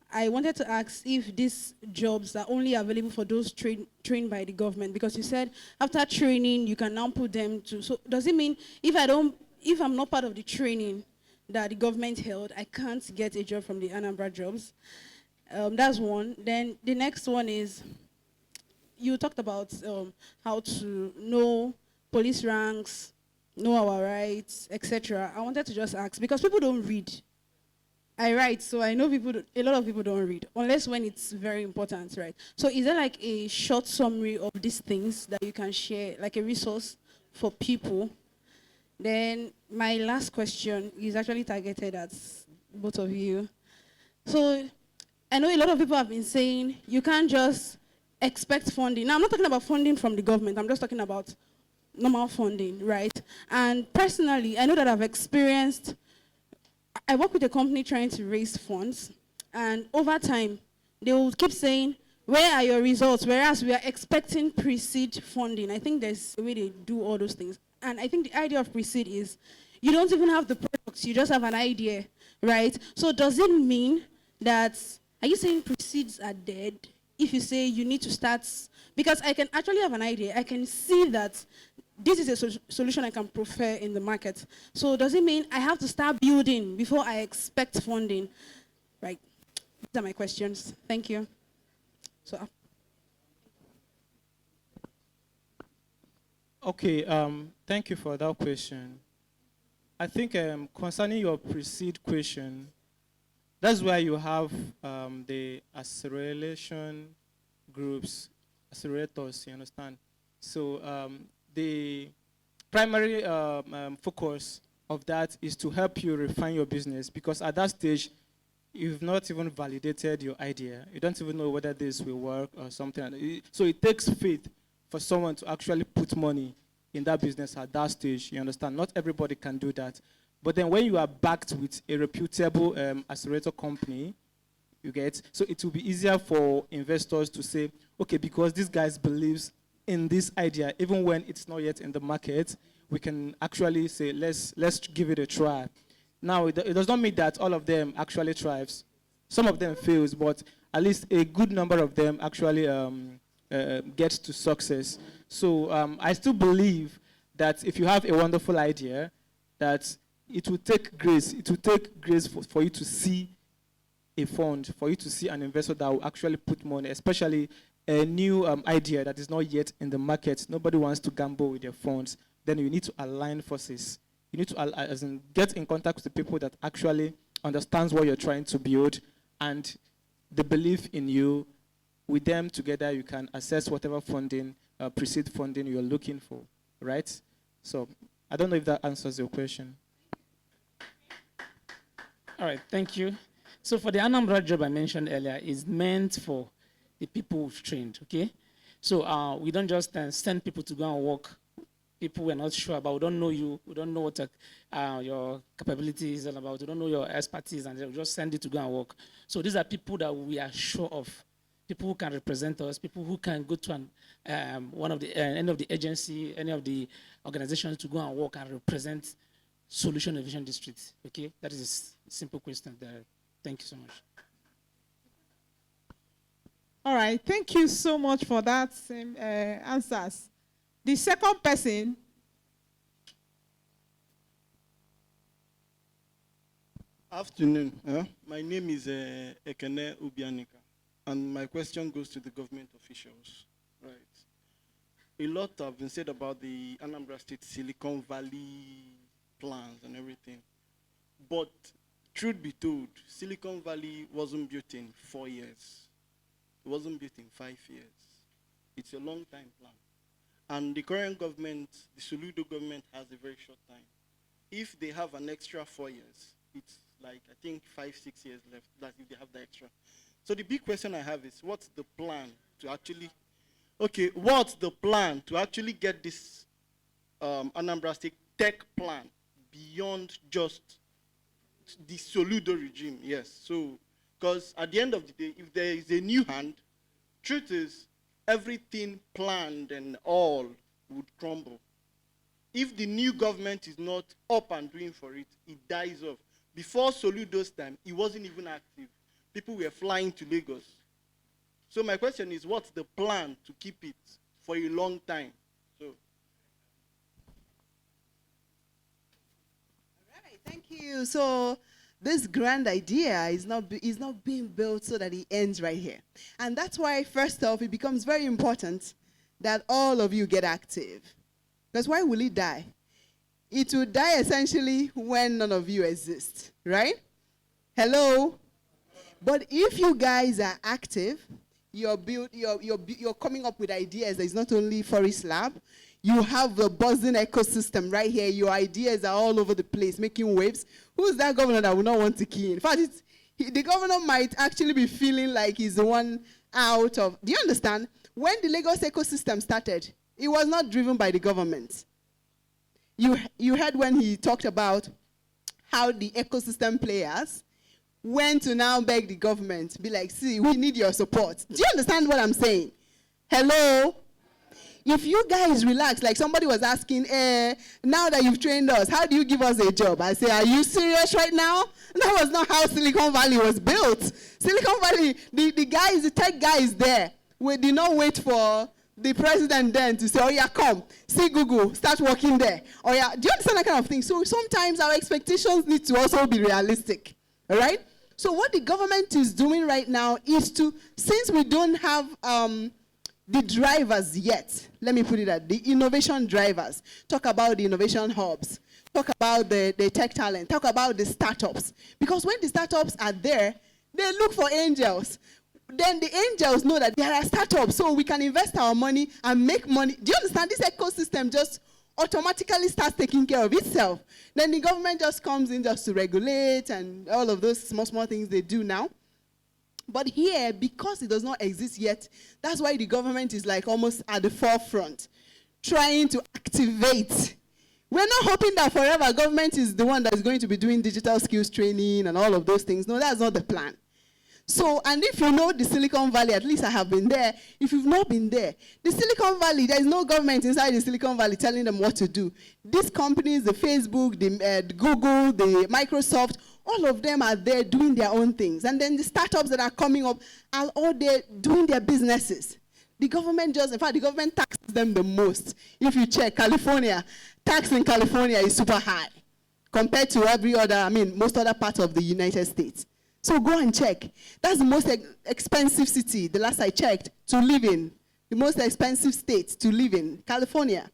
I wanted to ask if these jobs are only available for those trained by the government, because you said after training you can now put them to. So does it mean if I'm not part of the training that the government held, I can't get a job from the Anambra Jobs? That's one. Then the next one is you talked about how to know police ranks, know our rights, etc. I wanted to just ask, because people don't read. I write, so I know a lot of people don't read, unless when it's very important, right? So is there like a short summary of these things that you can share, like a resource for people? Then my last question is actually targeted at both of you. So I know a lot of people have been saying you can't just expect funding. Now, I'm not talking about funding from the government. I'm just talking about normal funding, right? And personally, I know that I've experienced, I work with a company trying to raise funds, and over time, they will keep saying, where are your results? Whereas we are expecting pre-seed funding. I think there's a way they do all those things. And I think the idea of pre-seed is you don't even have the products, you just have an idea, right? So does it mean that, are you saying pre-seeds are dead? If you say you need to start, because I can actually have an idea, I can see that this is a solution I can prefer in the market. So does it mean I have to start building before I expect funding? Right, these are my questions. Thank you. So. Okay, thank you for that question. I think concerning your precede question, that's why you have the acceleration groups, accelerators, you understand? So the primary focus of that is to help you refine your business, because at that stage, you've not even validated your idea. You don't even know whether this will work or something. So it takes faith for someone to actually put money in that business at that stage. You understand? Not everybody can do that. But then when you are backed with a reputable accelerator company, you get, so it will be easier for investors to say, okay, because this guy believes in this idea, even when it's not yet in the market, we can actually say, let's give it a try. Now, it does not mean that all of them actually thrives. Some of them fails, but at least a good number of them actually get to success. So I still believe that if you have a wonderful idea, that it will take grace. It will take grace for you to see a fund, for you to see an investor that will actually put money, especially a new idea that is not yet in the market. Nobody wants to gamble with their funds. Then you need to align forces. You need to get in contact with the people that actually understands what you're trying to build and they believe in you. With them together, you can assess whatever funding, pre-seed funding you're looking for, right? So I don't know if that answers your question. All right, thank you. So for the Anambra job I mentioned earlier, is meant for the people we've trained, okay? So we don't just send people to go and work. People we're not sure about, we don't know you, we don't know what your capability is all about, we don't know your expertise, and they'll just send you to go and work. So these are people that we are sure of, people who can represent us, people who can go to one of the end of the agency, any of the organizations to go and work and represent Solution Innovation District, okay? That is a simple question there. Thank you so much. All right, thank you so much for that same answers. The second person. Afternoon. My name is Ekene Ubianika, and my question goes to the government officials. Right. A lot have been said about the Anambra State Silicon Valley plans and everything, but truth be told, Silicon Valley wasn't built in 4 years. It wasn't built in 5 years. It's a long time plan. And the current government, the Soludo government, has a very short time. If they have an extra 4 years, it's like, I think, 5-6 years left, that if they have the extra. So the big question I have is, what's the plan to actually, what's the plan to actually get this Anambra State tech plan beyond just the Soludo regime? Yes, so, because at the end of the day, if there is a new hand, truth is, everything planned and all would crumble. If the new government is not up and doing for it, it dies off. Before Soludo's time, it wasn't even active. People were flying to Lagos. So my question is, what's the plan to keep it for a long time? So. All right, thank you. So this grand idea is not being built so that it ends right here. And that's why, first off, it becomes very important that all of you get active. Because why will it die? It will die essentially when none of you exist, right? Hello? But if you guys are active, you're coming up with ideas that is not only Forest Lab, you have a buzzing ecosystem right here. Your ideas are all over the place, making waves. Who's that governor that will not want to key in? In fact, the governor might actually be feeling like he's the one out of... Do you understand? When the Lagos ecosystem started, it was not driven by the government. You heard when he talked about how the ecosystem players went to now beg the government, be like, see, we need your support. Do you understand what I'm saying? Hello? If you guys relax, like somebody was asking, now that you've trained us, how do you give us a job? I say, are you serious right now? That was not how Silicon Valley was built. Silicon Valley, the tech guys there, we did not wait for the president then to say, oh yeah, come, see Google, start working there. Oh yeah, do you understand that kind of thing? So sometimes our expectations need to also be realistic, all right? So what the government is doing right now is to, since we don't have the drivers yet, let me put it at the innovation drivers, talk about the innovation hubs, talk about the tech talent, talk about the startups. Because when the startups are there, they look for angels. Then the angels know that there are startups, so we can invest our money and make money. Do you understand? This ecosystem just automatically starts taking care of itself. Then the government just comes in just to regulate and all of those small things they do now. But here, because it does not exist yet, that's why the government is like almost at the forefront, trying to activate. We're not hoping that forever government is the one that is going to be doing digital skills training and all of those things. No, that's not the plan. So, and if you know the Silicon Valley, at least I have been there. If you've not been there, the Silicon Valley, there is no government inside the Silicon Valley telling them what to do. These companies, the Facebook, the Google, the Microsoft, all of them are there doing their own things. And then the startups that are coming up are all there doing their businesses. The government in fact, the government taxes them the most. If you check California, tax in California is super high compared to most other parts of the United States. So go and check. That's the most expensive city, the last I checked, to live in. The most expensive state to live in, California.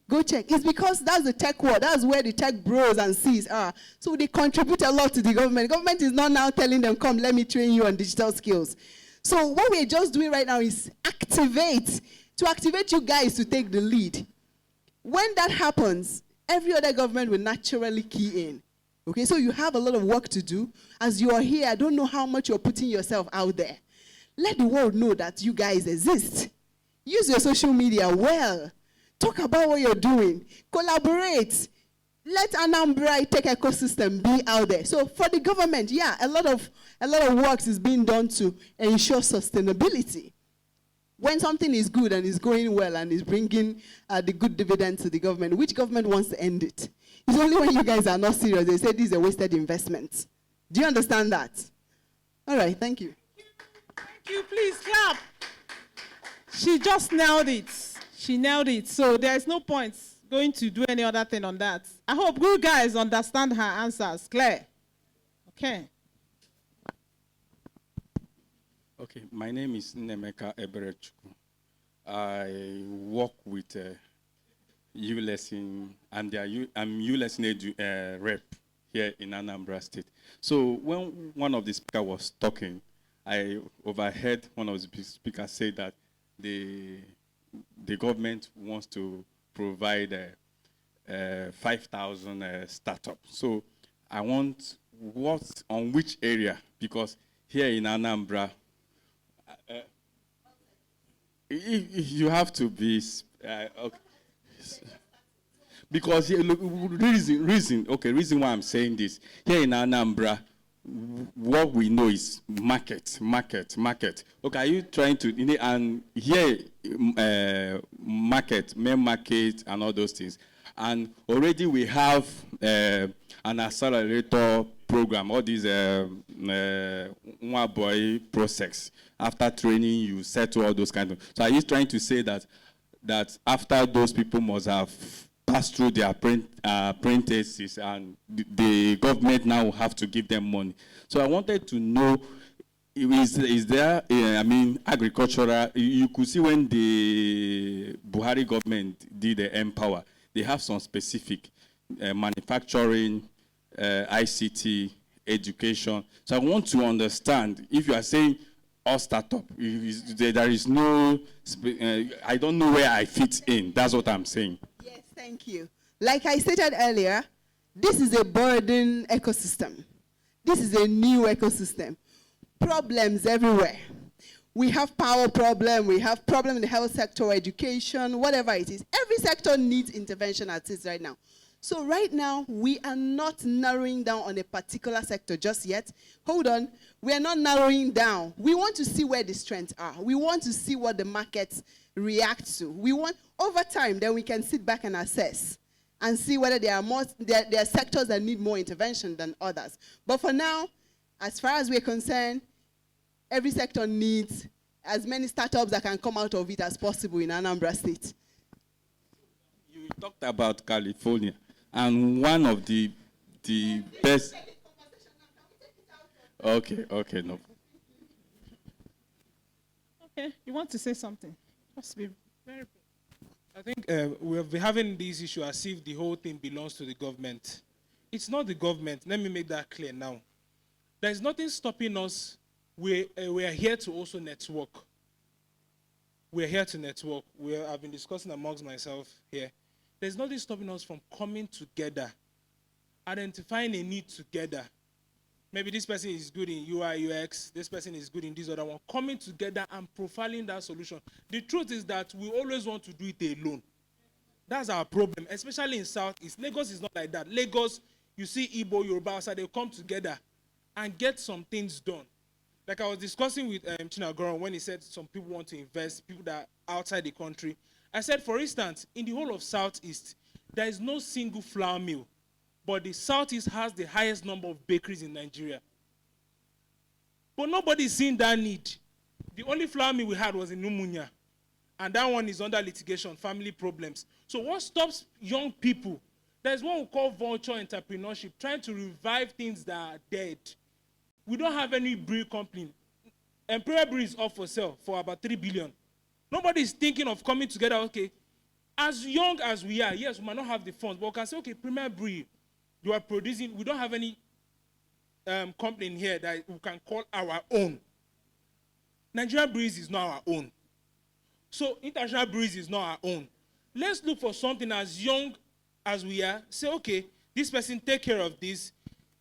Go check. It's because that's the tech world. That's where the tech bros and Cs are. So they contribute a lot to the government. The government is not now telling them, come, let me train you on digital skills. So what we're just doing right now is to activate you guys to take the lead. When that happens, every other government will naturally key in. Okay, so you have a lot of work to do. As you are here, I don't know how much you're putting yourself out there. Let the world know that you guys exist. Use your social media well. Talk about what you're doing. Collaborate. Let Anambra Tech ecosystem be out there. So for the government, yeah, a lot of work is being done to ensure sustainability. When something is good and is going well and is bringing the good dividend to the government, which government wants to end it? It's only when you guys are not serious, they say this is a wasted investment. Do you understand that? All right, thank you. Thank you, please clap. She just nailed it. She nailed it. So there's no point going to do any other thing on that. I hope you guys understand her answers. Claire. Okay. Okay, my name is Nemeka Eberechukwu. I work with ULESN, and I'm ULESN rep here in Anambra State. So when one of the speakers was talking, I overheard one of the speakers say that the government wants to provide 5,000 startups. So I want on which area, because here in Anambra, you have to be okay. Because reason why I'm saying this, here in Anambra, what we know is market. Okay, are you trying to, and here, main market and all those things. And already we have an accelerator program, all these one boy process. After training, you settle all those kind of. So are you trying to say that after those people must have passed through their apprentices and the government now have to give them money? So I wanted to know, is there, agricultural, you could see when the Buhari government did the Empower, they have some specific manufacturing, ICT, education. So I want to understand, if you are saying all startup, there is no, I don't know where I fit in. That's what I'm saying. Yes, thank you. Like I stated earlier, this is a burden ecosystem. This is a new ecosystem. Problems everywhere. We have power problem, we have problem in the health sector, education, whatever it is. Every sector needs intervention as it is right now. So right now, we are not narrowing down on a particular sector just yet. Hold on, we are not narrowing down. We want to see where the strengths are. We want to see what the markets react to. We want, over time, then we can sit back and assess and see whether there are sectors that need more intervention than others. But for now, as far as we're concerned, every sector needs as many startups that can come out of it as possible in Anambra State. You talked about California, and one of the best. Okay, no. Okay, you want to say something? Must be very. I think we'll be having this issue as if the whole thing belongs to the government. It's not the government. Let me make that clear now. There's nothing stopping us. We are here to also network. We're here to network. I've been discussing amongst myself here. There's nothing stopping us from coming together, identifying a need together, maybe this person is good in UI, UX, this person is good in this other one, coming together and profiling that solution. The truth is that we always want to do it alone. That's our problem, especially in Southeast. Lagos is not like that. Lagos, you see Igbo, Yoruba, so they come together and get some things done. Like I was discussing with Chinagoron when he said some people want to invest, people that are outside the country. I said, for instance, in the whole of Southeast, there is no single flour mill, but the Southeast has the highest number of bakeries in Nigeria. But nobody is seeing that need. The only flour mill we had was in Numunya, and that one is under litigation, family problems. So what stops young people? There's what we call vulture entrepreneurship, trying to revive things that are dead. We don't have any brewery company. Imperial Brewery is up for sale for about 3 billion. Nobody is thinking of coming together, okay, as young as we are, yes, we might not have the funds, but we can say, okay, Premier Brewery, you are producing, we don't have any company in here that we can call our own. Nigerian Breweries is not our own. So International Breweries is not our own. Let's look for something as young as we are. Say, okay, this person take care of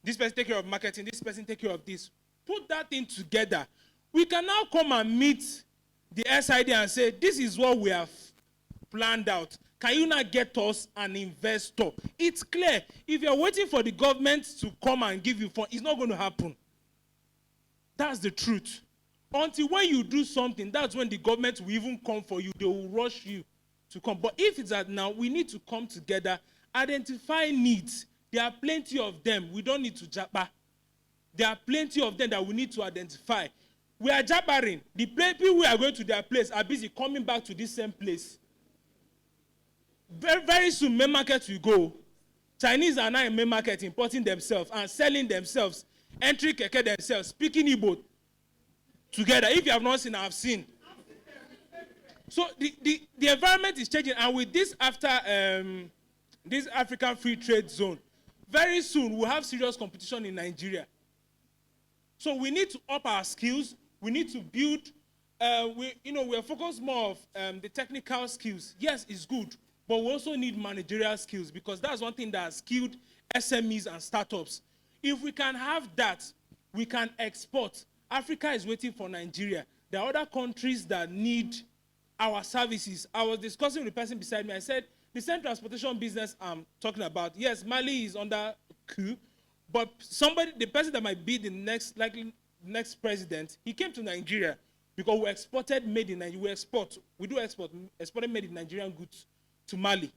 this person take care of marketing, this person take care of this. Put that thing together. We can now come and meet the SID and say, this is what we have planned out. Can you not get us an investor? It's clear. If you're waiting for the government to come and give you funds, it's not going to happen. That's the truth. Until when you do something, that's when the government will even come for you. They will rush you to come. But if it's that now, we need to come together, identify needs. There are plenty of them. We don't need to jabber. There are plenty of them that we need to identify. We are jabbering. The people we are going to their place are busy coming back to this same place. Very, very soon, main market will go. Chinese are now in main market importing themselves and selling themselves, entering keke themselves, speaking Igbo together. If you have not seen, I have seen. So the environment is changing, and with this this African Free Trade Zone, very soon we'll have serious competition in Nigeria. So we need to up our skills. We need to build. We are focused more of the technical skills. Yes, it's good, but we also need managerial skills, because that's one thing that has killed SMEs and startups. If we can have that, we can export. Africa is waiting for Nigeria. There are other countries that need our services. I was discussing with the person beside me. I said, the same transportation business I'm talking about, yes, Mali is under coup, but the person that might be the next president, he came to Nigeria because we exported made in Nigeria. Exported made in Nigerian goods to Mali.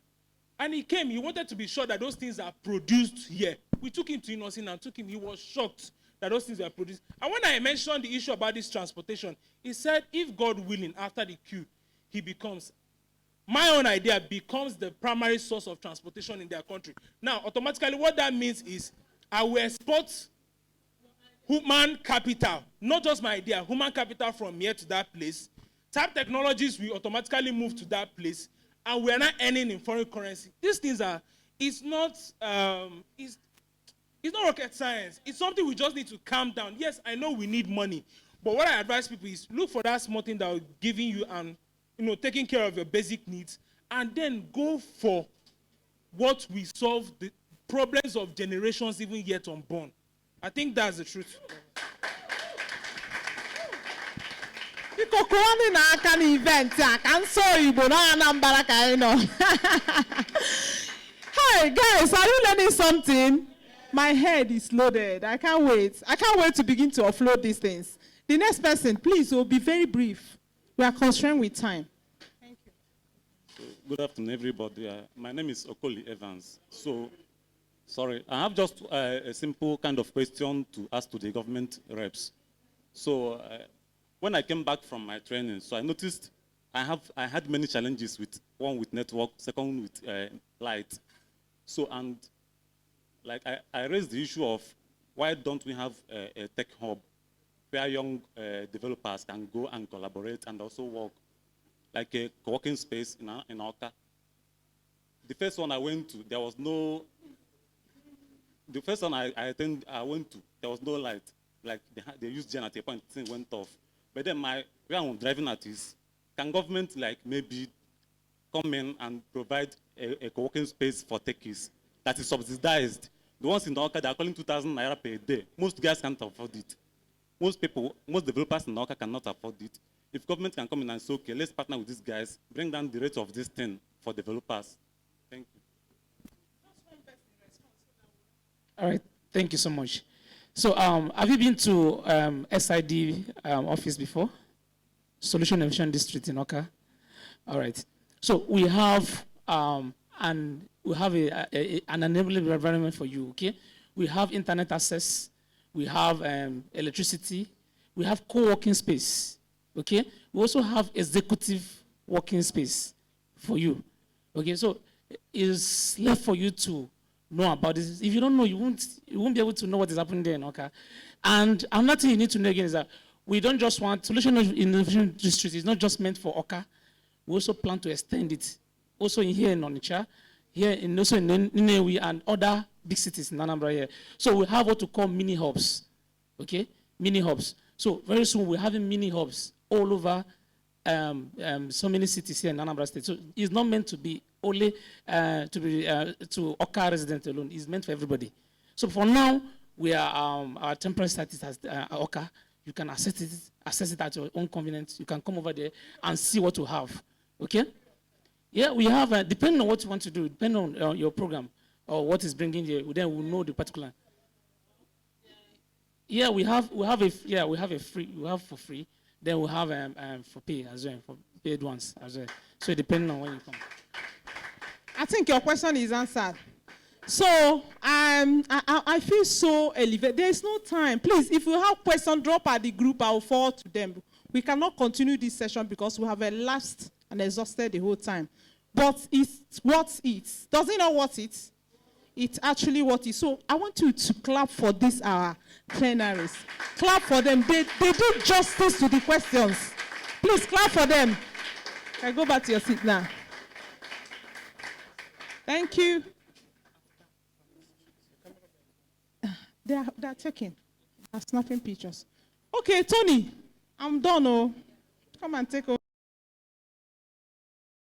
And he came, he wanted to be sure that those things are produced here. We took him to Innocent and he was shocked that those things were produced. And when I mentioned the issue about this transportation, he said, if God willing, after the queue, he becomes, my own idea becomes the primary source of transportation in their country. Now, automatically, what that means is I will export human capital, not just my idea, human capital from here to that place. Tap technologies will automatically move to that place, and we are not earning in foreign currency. These things are, it's not rocket science. It's something we just need to calm down. Yes, I know we need money, but what I advise people is look for that small thing that will giving you and taking care of your basic needs, and then go for what will solve the problems of generations even yet unborn. I think that's the truth. Hey guys, are you learning something? My head is loaded. I can't wait. I can't wait to begin to offload these things. The next person, please, will be very brief. We are constrained with time. Thank you. Good afternoon, everybody. My name is Okoli Evans. Sorry, I have just a simple kind of question to ask to the government reps. So, when I came back from my training, so I noticed I had many challenges with one with network, second with light. So, and like I raised the issue of why don't we have a tech hub where young developers can go and collaborate and also work, like a co-working space in Oka. The first one I went to, there was no. The first one I went to, there was no light. Like they used gen at a point, thing went off. But then where I'm driving at is, can government like maybe come in and provide a co-working space for techies that is subsidized The ones in Oka, they are calling 2,000 naira per day. Most guys can't afford it. Most developers in Oka cannot afford it. If government can come in and say, okay, let's partner with these guys, bring down the rate of this thing for developers. Thank you. All right, thank you so much. So have you been to SID office before? Solution Innovation District in Oka? All right. So we have an enabling environment for you, okay? We have internet access, we have electricity, we have co-working space, okay? We also have executive working space for you, okay? So it's left for you to know about this. If you don't know, you won't be able to know what is happening there in Oka. And another thing you need to know again is that we don't just want Solution Innovation District is not just meant for Oka. We also plan to extend it. Also here in Onitsha, also in Nnewi and other big cities in Anambra here. So we have what we call mini hubs. Okay? Mini hubs. So very soon we're having mini hubs all over so many cities here in Anambra State. So it's not meant to be only to Oka residents alone. It's meant for everybody. So for now, we are our temporary status as Oka. You can access it at your own convenience. You can come over there and see what we have. Okay? Yeah, we have, depending on what you want to do, depending on your program or what is bringing you, then we'll know the particular. Yeah, we have for free. Then we have for pay as well, for paid ones as well. So depending on when you come. I think your question is answered. So I feel so elevated. There is no time. Please, if you have questions, drop at the group. I will forward to them. We cannot continue this session because we have elapsed and exhausted the whole time. But it's what it. Does it know what it? It's actually what it. So I want you to clap for this our plenaries. Clap for them. They did justice to the questions. Please clap for them. Can go back to your seat now. Thank you. They're taking. They're snapping pictures. Okay, Tony, I'm done. Oh, come and take over.